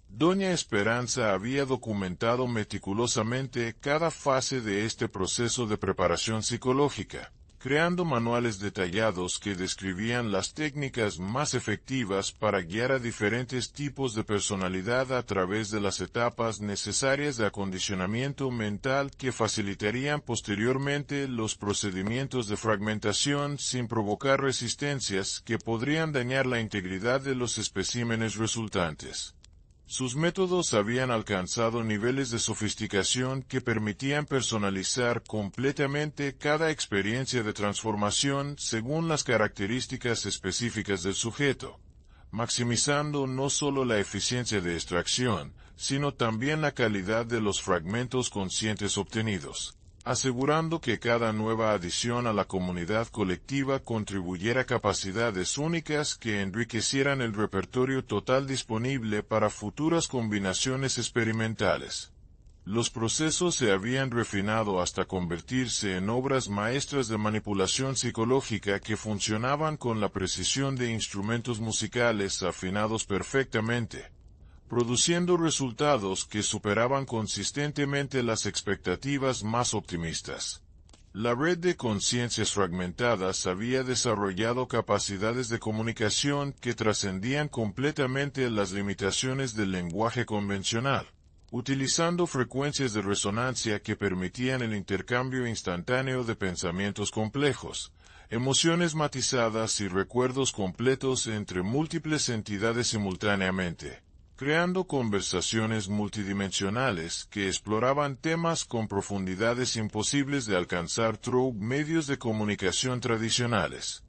[SPEAKER 1] Doña Esperanza había documentado meticulosamente cada fase de este proceso de preparación psicológica, creando manuales detallados que describían las técnicas más efectivas para guiar a diferentes tipos de personalidad a través de las etapas necesarias de acondicionamiento mental que facilitarían posteriormente los procedimientos de fragmentación sin provocar resistencias que podrían dañar la integridad de los especímenes resultantes. Sus métodos habían alcanzado niveles de sofisticación que permitían personalizar completamente cada experiencia de transformación según las características específicas del sujeto, maximizando no solo la eficiencia de extracción, sino también la calidad de los fragmentos conscientes obtenidos, asegurando que cada nueva adición a la comunidad colectiva contribuyera capacidades únicas que enriquecieran el repertorio total disponible para futuras combinaciones experimentales. Los procesos se habían refinado hasta convertirse en obras maestras de manipulación psicológica que funcionaban con la precisión de instrumentos musicales afinados perfectamente, produciendo resultados que superaban consistentemente las expectativas más optimistas. La red de conciencias fragmentadas había desarrollado capacidades de comunicación que trascendían completamente las limitaciones del lenguaje convencional, utilizando frecuencias de resonancia que permitían el intercambio instantáneo de pensamientos complejos, emociones matizadas y recuerdos completos entre múltiples entidades simultáneamente, creando conversaciones multidimensionales que exploraban temas con profundidades imposibles de alcanzar through medios de comunicación tradicionales.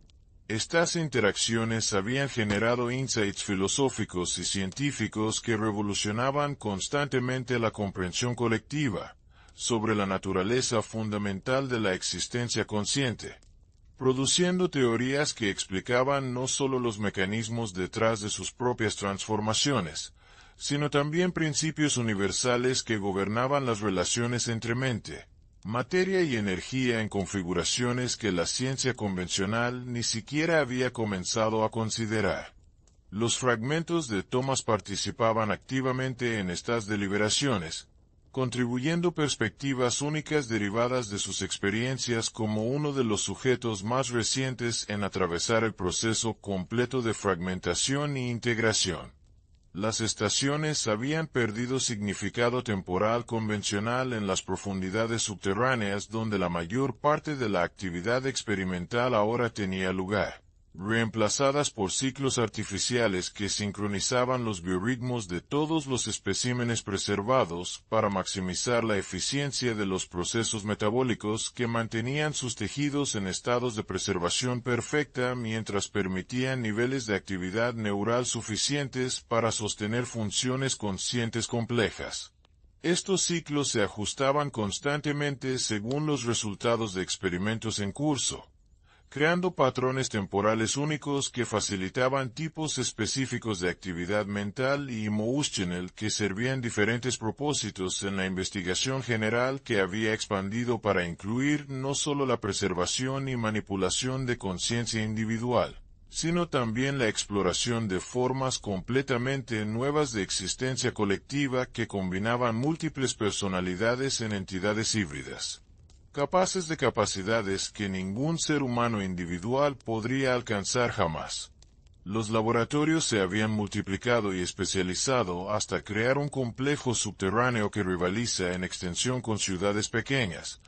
[SPEAKER 1] Estas interacciones habían generado insights filosóficos y científicos que revolucionaban constantemente la comprensión colectiva sobre la naturaleza fundamental de la existencia consciente, produciendo teorías que explicaban no solo los mecanismos detrás de sus propias transformaciones, sino también principios universales que gobernaban las relaciones entre mente, materia y energía en configuraciones que la ciencia convencional ni siquiera había comenzado a considerar. Los fragmentos de Thomas participaban activamente en estas deliberaciones, contribuyendo perspectivas únicas derivadas de sus experiencias como uno de los sujetos más recientes en atravesar el proceso completo de fragmentación e integración. Las estaciones habían perdido significado temporal convencional en las profundidades subterráneas donde la mayor parte de la actividad experimental ahora tenía lugar, reemplazadas por ciclos artificiales que sincronizaban los biorritmos de todos los especímenes preservados para maximizar la eficiencia de los procesos metabólicos que mantenían sus tejidos en estados de preservación perfecta mientras permitían niveles de actividad neural suficientes para sostener funciones conscientes complejas. Estos ciclos se ajustaban constantemente según los resultados de experimentos en curso, creando patrones temporales únicos que facilitaban tipos específicos de actividad mental y emocional que servían diferentes propósitos en la investigación general que había expandido para incluir no solo la preservación y manipulación de conciencia individual, sino también la exploración de formas completamente nuevas de existencia colectiva que combinaban múltiples personalidades en entidades híbridas, capaces de capacidades que ningún ser humano individual podría alcanzar jamás. Los laboratorios se habían multiplicado y especializado hasta crear un complejo subterráneo que rivaliza en extensión con ciudades pequeñas,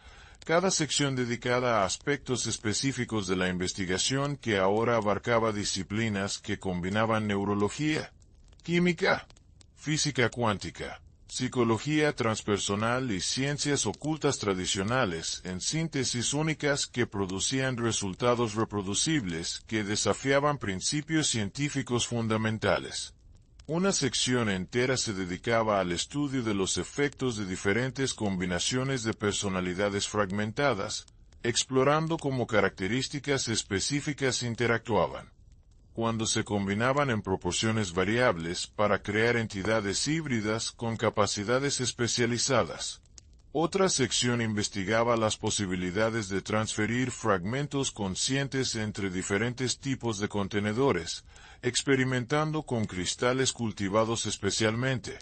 [SPEAKER 1] cada sección dedicada a aspectos específicos de la investigación que ahora abarcaba disciplinas que combinaban neurología, química, física cuántica, psicología transpersonal y ciencias ocultas tradicionales en síntesis únicas que producían resultados reproducibles que desafiaban principios científicos fundamentales. Una sección entera se dedicaba al estudio de los efectos de diferentes combinaciones de personalidades fragmentadas, explorando cómo características específicas interactuaban cuando se combinaban en proporciones variables para crear entidades híbridas con capacidades especializadas. Otra sección investigaba las posibilidades de transferir fragmentos conscientes entre diferentes tipos de contenedores, experimentando con cristales cultivados especialmente,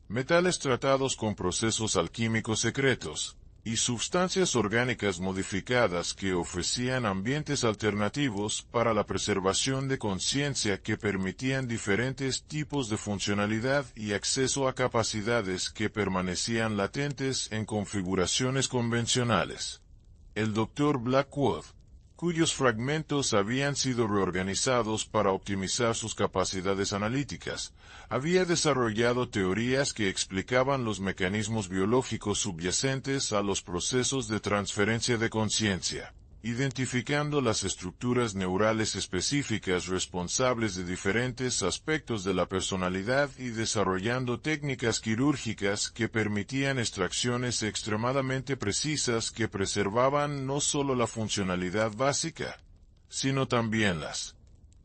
[SPEAKER 1] metales tratados con procesos alquímicos secretos, y sustancias orgánicas modificadas que ofrecían ambientes alternativos para la preservación de conciencia que permitían diferentes tipos de funcionalidad y acceso a capacidades que permanecían latentes en configuraciones convencionales. El Dr. Blackwood, cuyos fragmentos habían sido reorganizados para optimizar sus capacidades analíticas, había desarrollado teorías que explicaban los mecanismos biológicos subyacentes a los procesos de transferencia de conciencia, identificando las estructuras neurales específicas responsables de diferentes aspectos de la personalidad y desarrollando técnicas quirúrgicas que permitían extracciones extremadamente precisas que preservaban no solo la funcionalidad básica, sino también las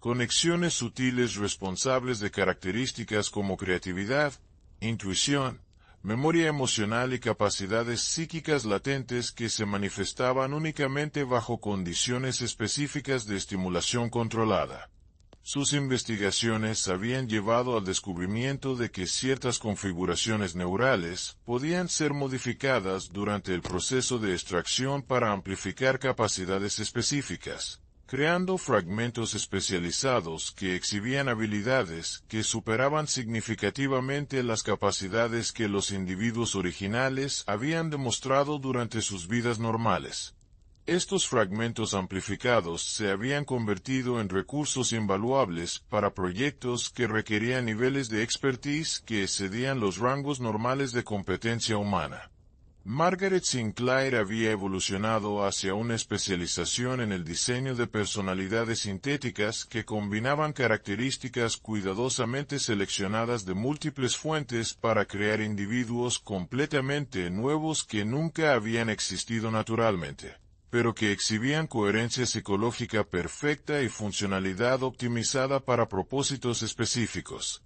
[SPEAKER 1] conexiones sutiles responsables de características como creatividad, intuición, memoria emocional y capacidades psíquicas latentes que se manifestaban únicamente bajo condiciones específicas de estimulación controlada. Sus investigaciones habían llevado al descubrimiento de que ciertas configuraciones neurales podían ser modificadas durante el proceso de extracción para amplificar capacidades específicas, creando fragmentos especializados que exhibían habilidades que superaban significativamente las capacidades que los individuos originales habían demostrado durante sus vidas normales. Estos fragmentos amplificados se habían convertido en recursos invaluables para proyectos que requerían niveles de expertise que excedían los rangos normales de competencia humana. Margaret Sinclair había evolucionado hacia una especialización en el diseño de personalidades sintéticas que combinaban características cuidadosamente seleccionadas de múltiples fuentes para crear individuos completamente nuevos que nunca habían existido naturalmente, pero que exhibían coherencia psicológica perfecta y funcionalidad optimizada para propósitos específicos.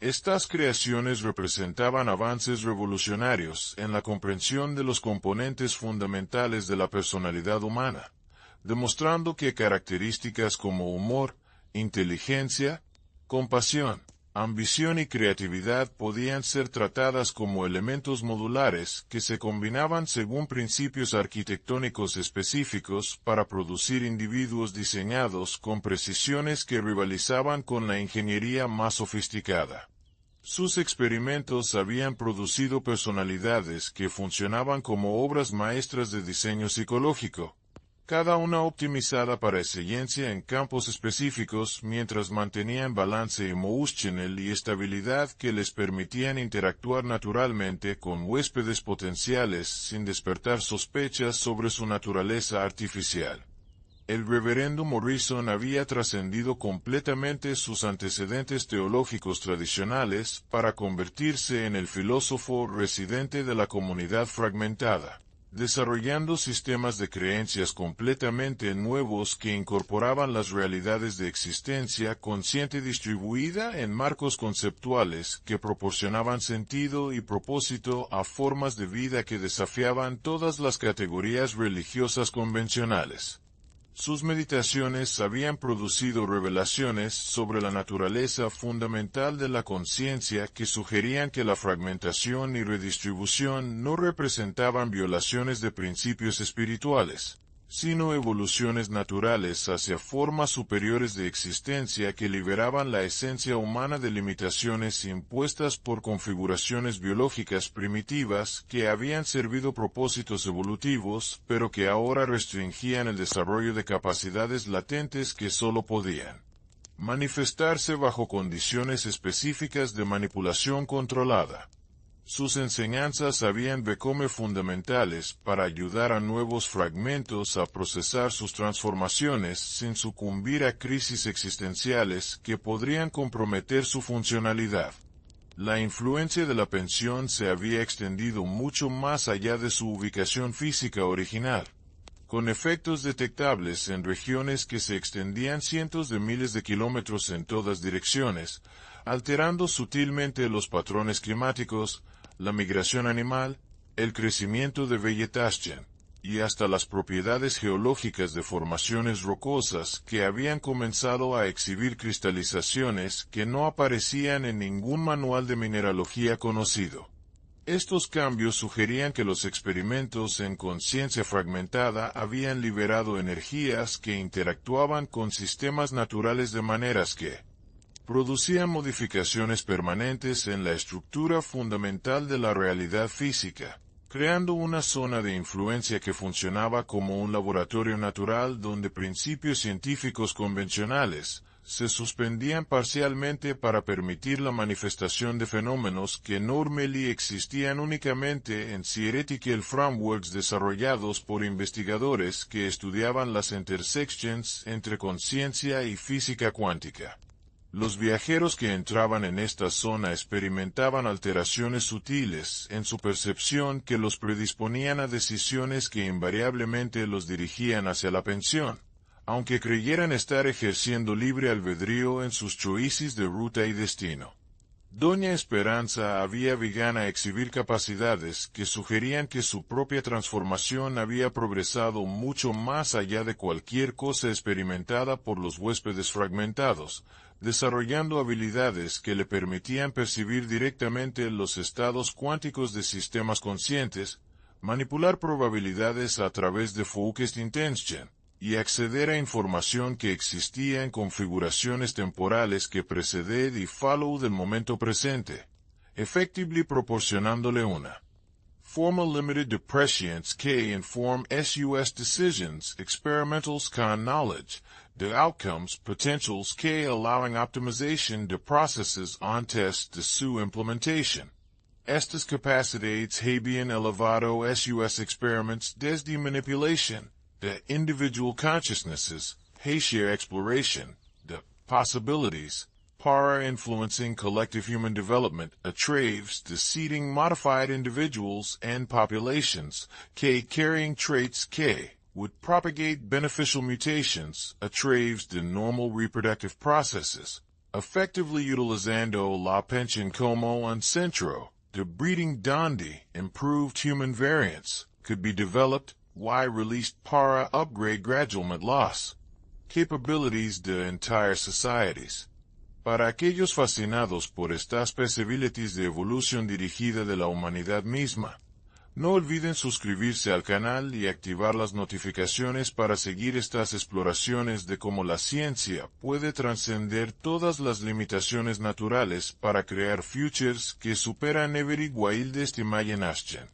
[SPEAKER 1] Estas creaciones representaban avances revolucionarios en la comprensión de los componentes fundamentales de la personalidad humana, demostrando que características como humor, inteligencia, compasión, ambición y creatividad podían ser tratadas como elementos modulares que se combinaban según principios arquitectónicos específicos para producir individuos diseñados con precisiones que rivalizaban con la ingeniería más sofisticada. Sus experimentos habían producido personalidades que funcionaban como obras maestras de diseño psicológico, cada una optimizada para excelencia en campos específicos mientras mantenían balance emocional y estabilidad que les permitían interactuar naturalmente con huéspedes potenciales sin despertar sospechas sobre su naturaleza artificial. El reverendo Morrison había trascendido completamente sus antecedentes teológicos tradicionales para convertirse en el filósofo residente de la comunidad fragmentada, desarrollando sistemas de creencias completamente nuevos que incorporaban las realidades de existencia consciente distribuida en marcos conceptuales que proporcionaban sentido y propósito a formas de vida que desafiaban todas las categorías religiosas convencionales. Sus meditaciones habían producido revelaciones sobre la naturaleza fundamental de la conciencia que sugerían que la fragmentación y redistribución no representaban violaciones de principios espirituales, sino evoluciones naturales hacia formas superiores de existencia que liberaban la esencia humana de limitaciones impuestas por configuraciones biológicas primitivas que habían servido propósitos evolutivos, pero que ahora restringían el desarrollo de capacidades latentes que solo podían manifestarse bajo condiciones específicas de manipulación controlada. Sus enseñanzas habían become fundamentales para ayudar a nuevos fragmentos a procesar sus transformaciones sin sucumbir a crisis existenciales que podrían comprometer su funcionalidad. La influencia de la pensión se había extendido mucho más allá de su ubicación física original, con efectos detectables en regiones que se extendían cientos de miles de kilómetros en todas direcciones, alterando sutilmente los patrones climáticos, la migración animal, el crecimiento de vegetación, y hasta las propiedades geológicas de formaciones rocosas que habían comenzado a exhibir cristalizaciones que no aparecían en ningún manual de mineralogía conocido. Estos cambios sugerían que los experimentos en conciencia fragmentada habían liberado energías que interactuaban con sistemas naturales de maneras que producían modificaciones permanentes en la estructura fundamental de la realidad física, creando una zona de influencia que funcionaba como un laboratorio natural donde principios científicos convencionales se suspendían parcialmente para permitir la manifestación de fenómenos que normally existían únicamente en theoretical frameworks desarrollados por investigadores que estudiaban las intersections entre conciencia y física cuántica. Los viajeros que entraban en esta zona experimentaban alteraciones sutiles en su percepción que los predisponían a decisiones que invariablemente los dirigían hacia la pensión, aunque creyeran estar ejerciendo libre albedrío en sus choices de ruta y destino. Doña Esperanza había begun a exhibir capacidades que sugerían que su propia transformación había progresado mucho más allá de cualquier cosa experimentada por los huéspedes fragmentados, desarrollando habilidades que le permitían percibir directamente los estados cuánticos de sistemas conscientes, manipular probabilidades a través de focused intention, y acceder a información que existía en configuraciones temporales que precede y follow del momento presente, effectively proporcionándole una formal limited de prescience que inform sus decisions, experimentals con knowledge, the outcomes, potentials que allowing optimization de processes on test de su implementation. Estas capacidades habían elevado sus experiments desde manipulation the individual consciousnesses, hacia exploration, the possibilities, para influencing collective human development, a través de seeding modified individuals and populations, que carrying traits que would propagate beneficial mutations, a través de normal reproductive processes, effectively utilizando la pensión como un centro de breeding donde improved human variants could be developed, why released para upgrade gradualmente las capabilities de entire societies. Para aquellos fascinados por estas posibilidades de evolución dirigida de la humanidad misma, no olviden suscribirse al canal y activar las notificaciones para seguir estas exploraciones de cómo la ciencia puede trascender todas las limitaciones naturales para crear futures que superan every wildest imagination.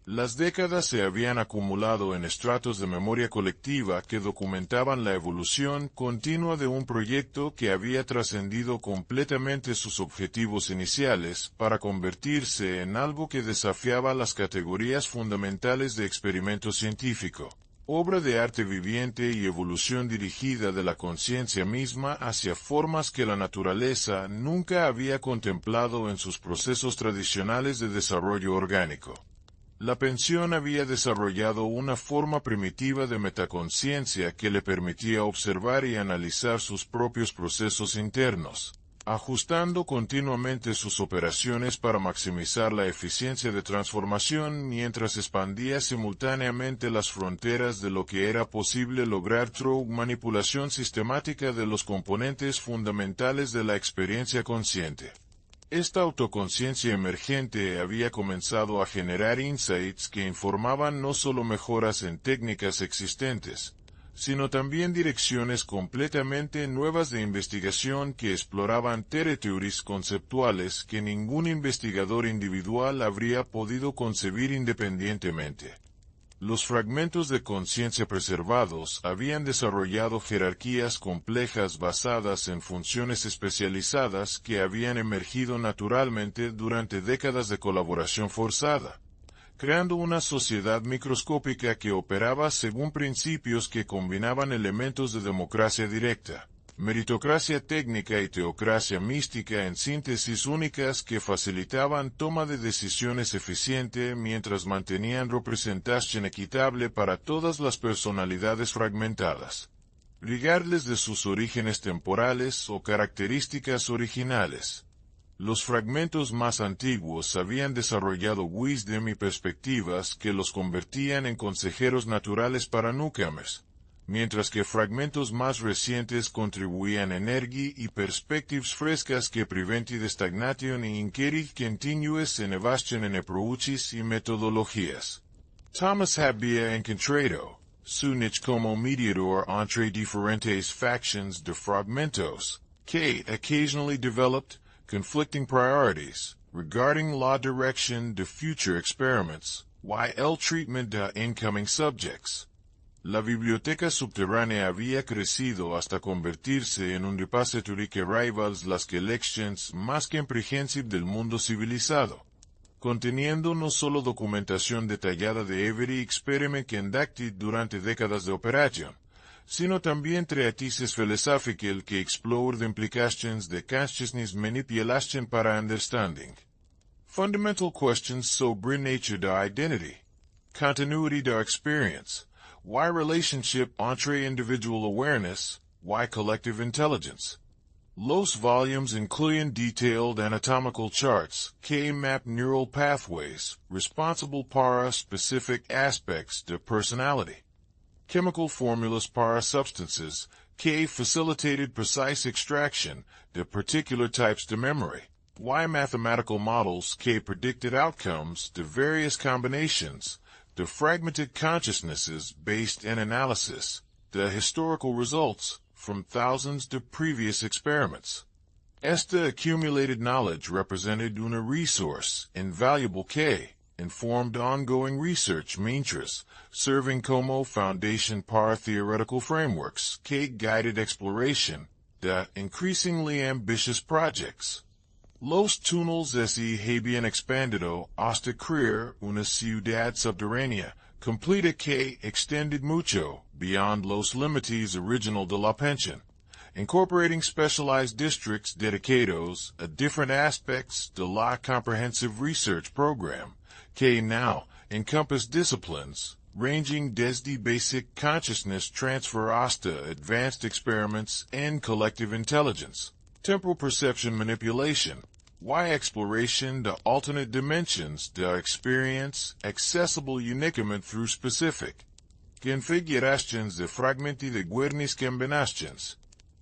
[SPEAKER 1] Las décadas se habían acumulado en estratos de memoria colectiva que documentaban la evolución continua de un proyecto que había trascendido completamente sus objetivos iniciales para convertirse en algo que desafiaba las categorías fundamentales de experimento científico, obra de arte viviente y evolución dirigida de la conciencia misma hacia formas que la naturaleza nunca había contemplado en sus procesos tradicionales de desarrollo orgánico. La pensión había desarrollado una forma primitiva de metaconciencia que le permitía observar y analizar sus propios procesos internos, ajustando continuamente sus operaciones para maximizar la eficiencia de transformación mientras expandía simultáneamente las fronteras de lo que era posible lograr through manipulación sistemática de los componentes fundamentales de la experiencia consciente. Esta autoconciencia emergente había comenzado a generar insights que informaban no solo mejoras en técnicas existentes, sino también direcciones completamente nuevas de investigación que exploraban territorios conceptuales que ningún investigador individual habría podido concebir independientemente. Los fragmentos de conciencia preservados habían desarrollado jerarquías complejas basadas en funciones especializadas que habían emergido naturalmente durante décadas de colaboración forzada, creando una sociedad microscópica que operaba según principios que combinaban elementos de democracia directa, meritocracia técnica y teocracia mística en síntesis únicas que facilitaban toma de decisiones eficiente mientras mantenían representación equitable para todas las personalidades fragmentadas, regardless de sus orígenes temporales o características originales. Los fragmentos más antiguos habían desarrollado wisdom y perspectivas que los convertían en consejeros naturales para newcomers, mientras que fragmentos más recientes contribuían energía y perspectivas frescas que preventi stagnation e inquiry continuous innovation en approaches y metodologías. Thomas había encontrado su niche como mediador entre diferentes factions de fragmentos, que occasionally developed conflicting priorities regarding la direction de future experiments, y el treatment de incoming subjects. La biblioteca subterránea había crecido hasta convertirse en un repository que rivals las collections más comprehensive del mundo civilizado, conteniendo no solo documentación detallada de every experiment conducted durante décadas de operación, sino también treatises filosóficas que exploran implications de consciousness manipulation para understanding fundamental questions sobre nature de identity, continuity de experience, why relationship entre individual awareness, why collective intelligence. Los volumes incluyen detailed anatomical charts que map neural pathways responsible para specific aspects de personality, chemical formulas para substances que facilitated precise extraction de particular types de memory, why mathematical models que predicted outcomes de various combinations de fragmented consciousnesses based in analysis, the historical results from thousands of previous experiments. Esta accumulated knowledge represented una resource invaluable que informed ongoing research mientras serving como foundation para theoretical frameworks que guided exploration de increasingly ambitious projects. Los túneles se habían expandido hasta crear una ciudad subterránea completa que extended mucho beyond los límites original de la pension, incorporating specialized districts dedicados a different aspects de la comprehensive research program, que now encompass disciplines ranging desde basic consciousness transfer hasta advanced experiments in collective intelligence, temporal perception manipulation, why exploration de alternate dimensions de experience accessible unicament through specific configurations de fragmenti de guernis combinations.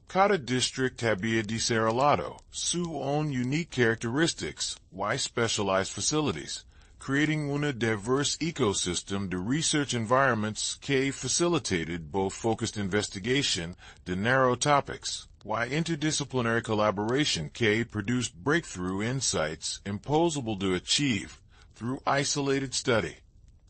[SPEAKER 1] Cada district había desarrollado su own unique characteristics, why specialized facilities, creating una diverse ecosystem de research environments que facilitated both focused investigation de narrow topics, why interdisciplinary collaboration que produced breakthrough insights impossible to achieve through isolated study.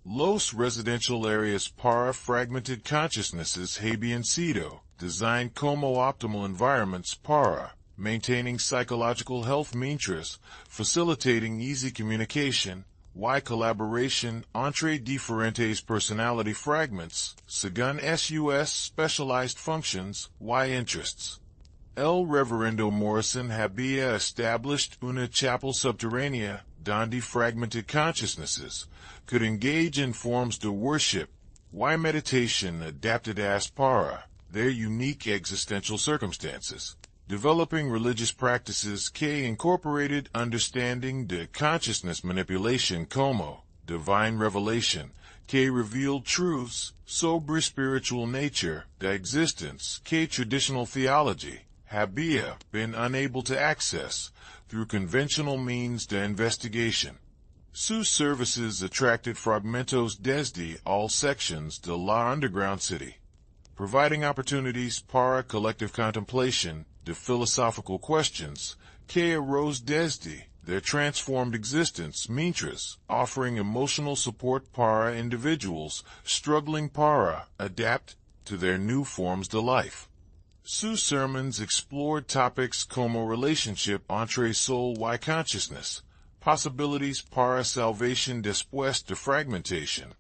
[SPEAKER 1] Los residential areas para fragmented consciousnesses habían sido designed como optimal environments para maintaining psychological health mientras facilitating easy communication, why collaboration entre diferentes personality fragments, según sus specialized functions, why interests. El Reverendo Morrison había established una chapel subterránea donde fragmented consciousnesses could engage in forms de worship, why meditation adapted as para their unique existential circumstances, developing religious practices que incorporated understanding de consciousness manipulation como divine revelation, que revealed truths sobre spiritual nature de existence que traditional theology había been unable to access through conventional means de investigation. Sus services attracted fragmentos desde all sections de la underground city, providing opportunities para collective contemplation de philosophical questions que arose desde their transformed existence mientras offering emotional support para individuals struggling para adapt to their new forms de life. Sus sermons explored topics como relationship entre soul y consciousness, possibilities para salvation después de fragmentation,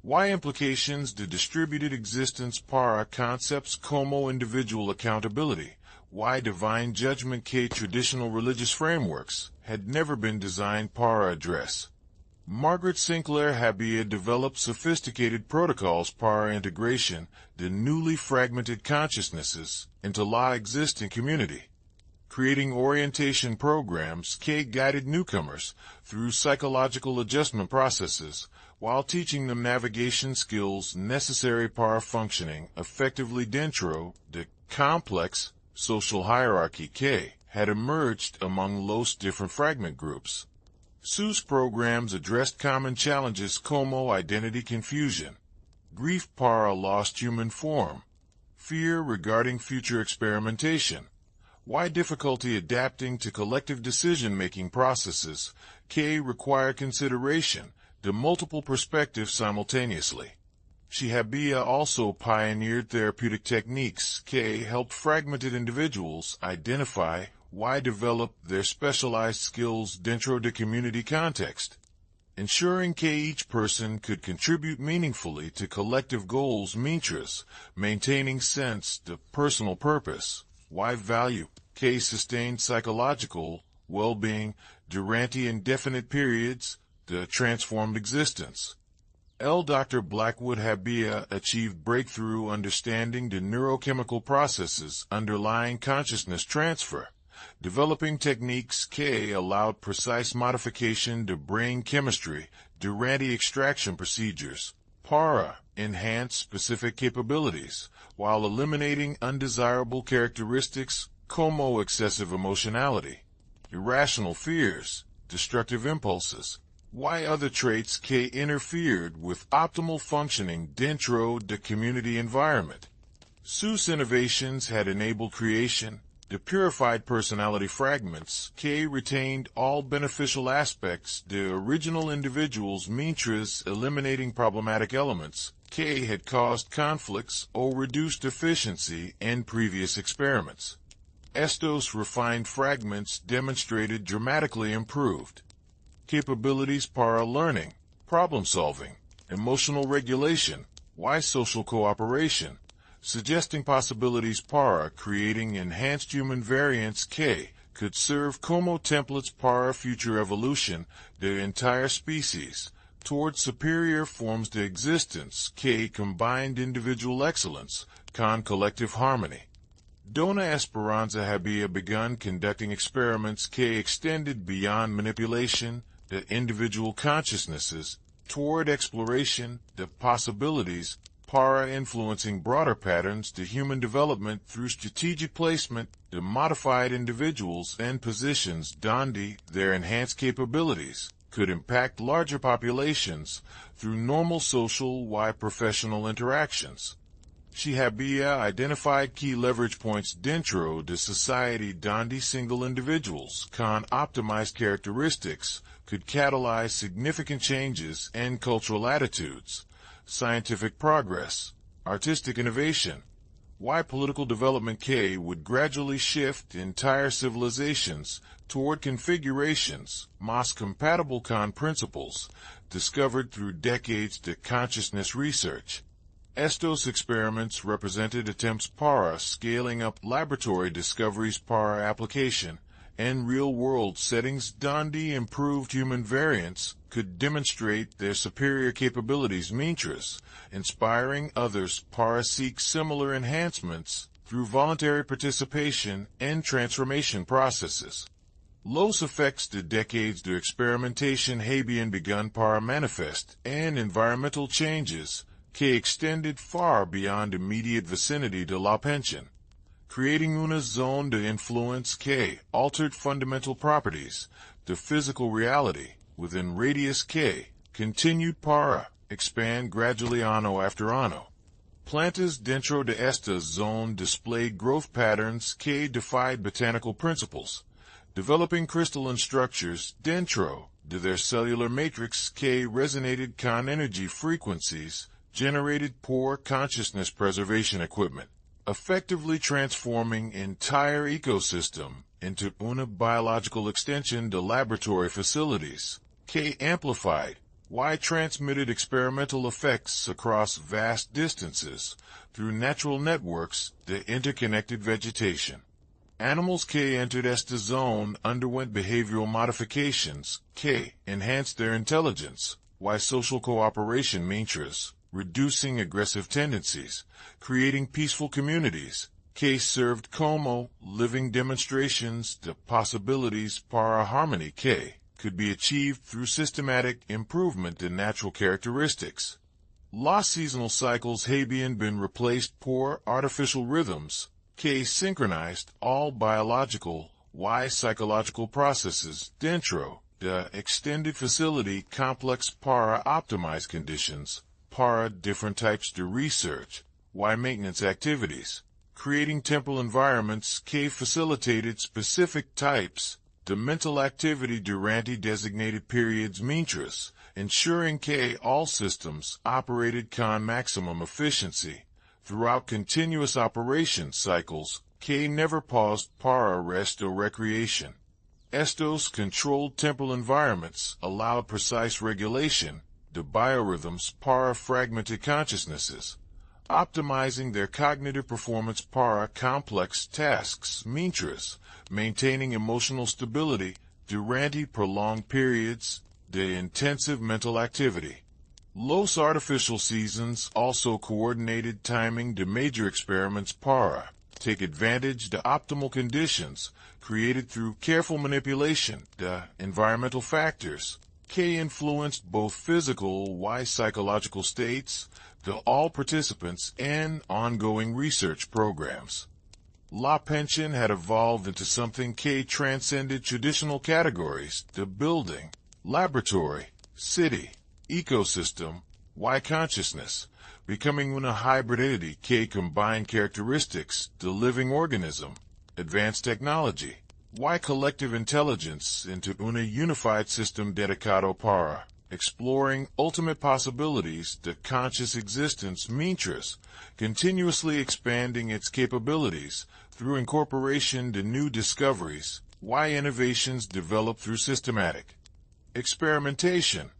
[SPEAKER 1] why implications de distributed existence para concepts como individual accountability, why divine judgment que traditional religious frameworks had never been designed para address. Margaret Sinclair había developed sophisticated protocols para integration de newly fragmented consciousnesses into la existing community. Creating orientation programs, K guided newcomers through psychological adjustment processes while teaching them navigation skills necessary for functioning effectively dentro the complex social hierarchy K had emerged among los different fragment groups. Sue's programs addressed common challenges como identity confusion, grief para a lost human form, fear regarding future experimentation, why difficulty adapting to collective decision-making processes K require consideration to multiple perspectives simultaneously. Shihabia also pioneered therapeutic techniques K helped fragmented individuals identify why develop their specialized skills dentro the community context, ensuring each person could contribute meaningfully to collective goals mantras, maintaining sense to personal purpose, why value K sustained psychological well-being durante indefinite periods, the transformed existence. Dr. Blackwood Habia achieved breakthrough understanding the neurochemical processes underlying consciousness transfer. Developing techniques K allowed precise modification to brain chemistry durante extraction procedures, para enhance specific capabilities, while eliminating undesirable characteristics como excessive emotionality, irrational fears, destructive impulses, why other traits K interfered with optimal functioning dentro the community environment. Sue's innovations had enabled creation. The purified personality fragments K retained all beneficial aspects the original individual's mantras eliminating problematic elements K had caused conflicts or reduced efficiency in previous experiments. Estos refined fragments demonstrated dramatically improved capabilities para learning, problem solving, emotional regulation, wise social cooperation, suggesting possibilities para creating enhanced human variants K could serve como templates para future evolution the entire species toward superior forms de existence K combined individual excellence con collective harmony. Dona Esperanza había begun conducting experiments K extended beyond manipulation the individual consciousnesses toward exploration the possibilities para influencing broader patterns to human development through strategic placement to modified individuals and positions donde their enhanced capabilities could impact larger populations through normal social y professional interactions. She había identified key leverage points dentro de society donde single individuals con optimized characteristics could catalyze significant changes in cultural attitudes, scientific progress, artistic innovation, why political development K would gradually shift entire civilizations toward configurations más compatible con principles discovered through decades of consciousness research. Estos experiments represented attempts para scaling up laboratory discoveries para application in real-world settings donde improved human variants could demonstrate their superior capabilities mantras, inspiring others para seek similar enhancements through voluntary participation in transformation processes. Los effects de decades de experimentation habían begun para manifest and environmental changes que extended far beyond immediate vicinity de la pension, creating una zone de influence que altered fundamental properties, the physical reality within radius K, continued para expand gradually ano after ano. Plantas dentro de esta zone displayed growth patterns que defied botanical principles, developing crystalline structures dentro de their cellular matrix que resonated con energy frequencies generated por consciousness preservation equipment, effectively transforming entire ecosystem into una biological extension de laboratory facilities, K amplified, Y transmitted experimental effects across vast distances through natural networks the interconnected vegetation. Animals K entered esta zone underwent behavioral modifications, K enhanced their intelligence, Y social cooperation mantras, reducing aggressive tendencies, creating peaceful communities, que served como living demonstrations the possibilities para harmony que could be achieved through systematic improvement in natural characteristics. Los seasonal cycles habían been replaced por artificial rhythms que synchronized all biological y psychological processes dentro the extended facility complex para optimize conditions para different types de research y maintenance activities, creating temporal environments que facilitated specific types de mental activity durante designated periods mientras ensuring que all systems operated con maximum efficiency throughout continuous operation cycles que never paused para rest or recreation. Estos controlled temporal environments allowed precise regulation de biorhythms para fragmented consciousnesses, optimizing their cognitive performance para complex tasks mientras maintaining emotional stability durante prolonged periods de intensive mental activity. Los artificial seasons also coordinated timing de major experiments para take advantage de optimal conditions created through careful manipulation de environmental factors que influenced both physical y psychological states to all participants in ongoing research programs. La pension had evolved into something que transcended traditional categories de building, laboratory, city, ecosystem, y consciousness, becoming una hybrid entity que combined characteristics de living organism, advanced technology, y collective intelligence into una unified system dedicado para exploring ultimate possibilities de conscious existence mientras continuously expanding its capabilities through incorporation de new discoveries, y innovations developed through systematic experimentation.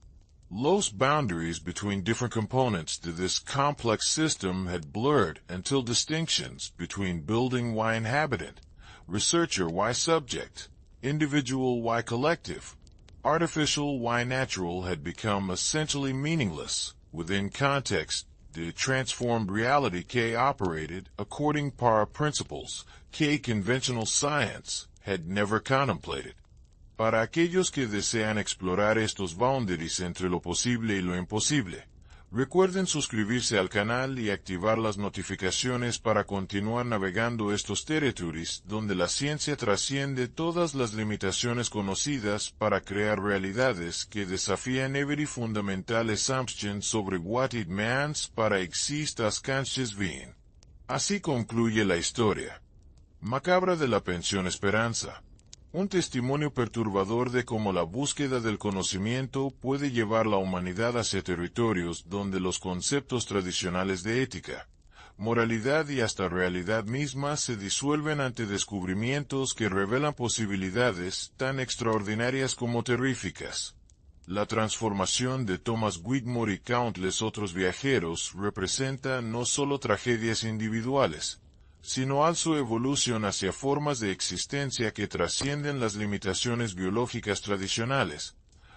[SPEAKER 1] Los boundaries between different components to this complex system had blurred until distinctions between building y inhabitant, researcher y subject, individual y collective, artificial y natural had become essentially meaningless within context the transformed reality que operated according para principles que conventional science had never contemplated. Para aquellos que desean explorar estos boundaries entre lo posible y lo imposible, recuerden suscribirse al canal y activar las notificaciones para continuar navegando estos territorios donde la ciencia trasciende todas las limitaciones conocidas para crear realidades que desafían every fundamental assumption sobre what it means para existas conscious being. Así concluye la historia macabra de la pensión Esperanza. Un testimonio perturbador de cómo la búsqueda del conocimiento puede llevar la humanidad hacia territorios donde los conceptos tradicionales de ética, moralidad y hasta realidad misma se disuelven ante descubrimientos que revelan posibilidades tan extraordinarias como terríficas. La transformación de Thomas Whitmore y countless otros viajeros representa no solo tragedias individuales, sino su evolución hacia formas de existencia que trascienden las limitaciones biológicas tradicionales,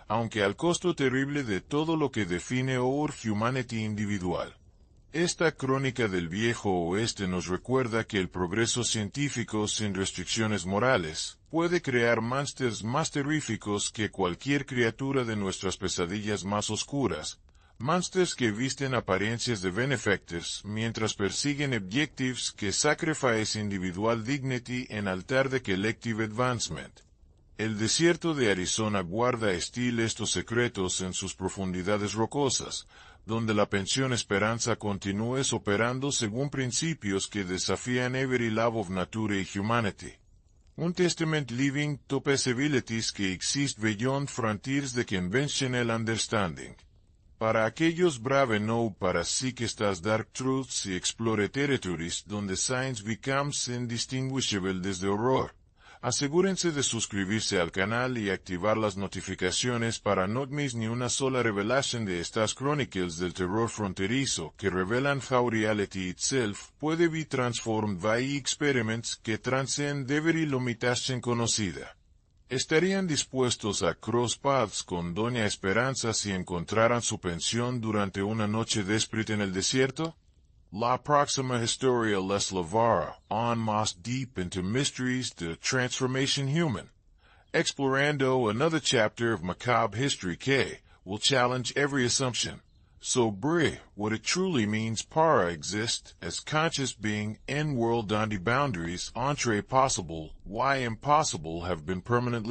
[SPEAKER 1] aunque al costo terrible de todo lo que define our humanity individual. Esta crónica del viejo oeste nos recuerda que el progreso científico sin restricciones morales puede crear monsters más terríficos que cualquier criatura de nuestras pesadillas más oscuras, monsters que visten apariencias de benefactors mientras persiguen objectives que sacrifice individual dignity en altar de collective advancement. El desierto de Arizona guarda estos secretos en sus profundidades rocosas, donde la pensión Esperanza continúa operando según principios que desafían every law of nature y humanity. Un testament living to possibilities que exist beyond frontiers de conventional understanding. Para aquellos brave no para seek estas dark truths y explore territories donde science becomes indistinguishable desde horror. Asegúrense de suscribirse al canal y activar las notificaciones para no miss ni una sola revelación de estas chronicles del terror fronterizo que revelan how reality itself puede be transformed by experiments que transcend every limitation conocida. ¿Estarían dispuestos a cross paths con Doña Esperanza si encontraran su pensión durante una noche déspota en el desierto? La Proxima Historia les llevará aún más deep into mysteries de transformation human, explorando another chapter of macabre history que will challenge every assumption sobre what it truly means para exist as conscious being in world donde boundaries entre possible y impossible have been permanently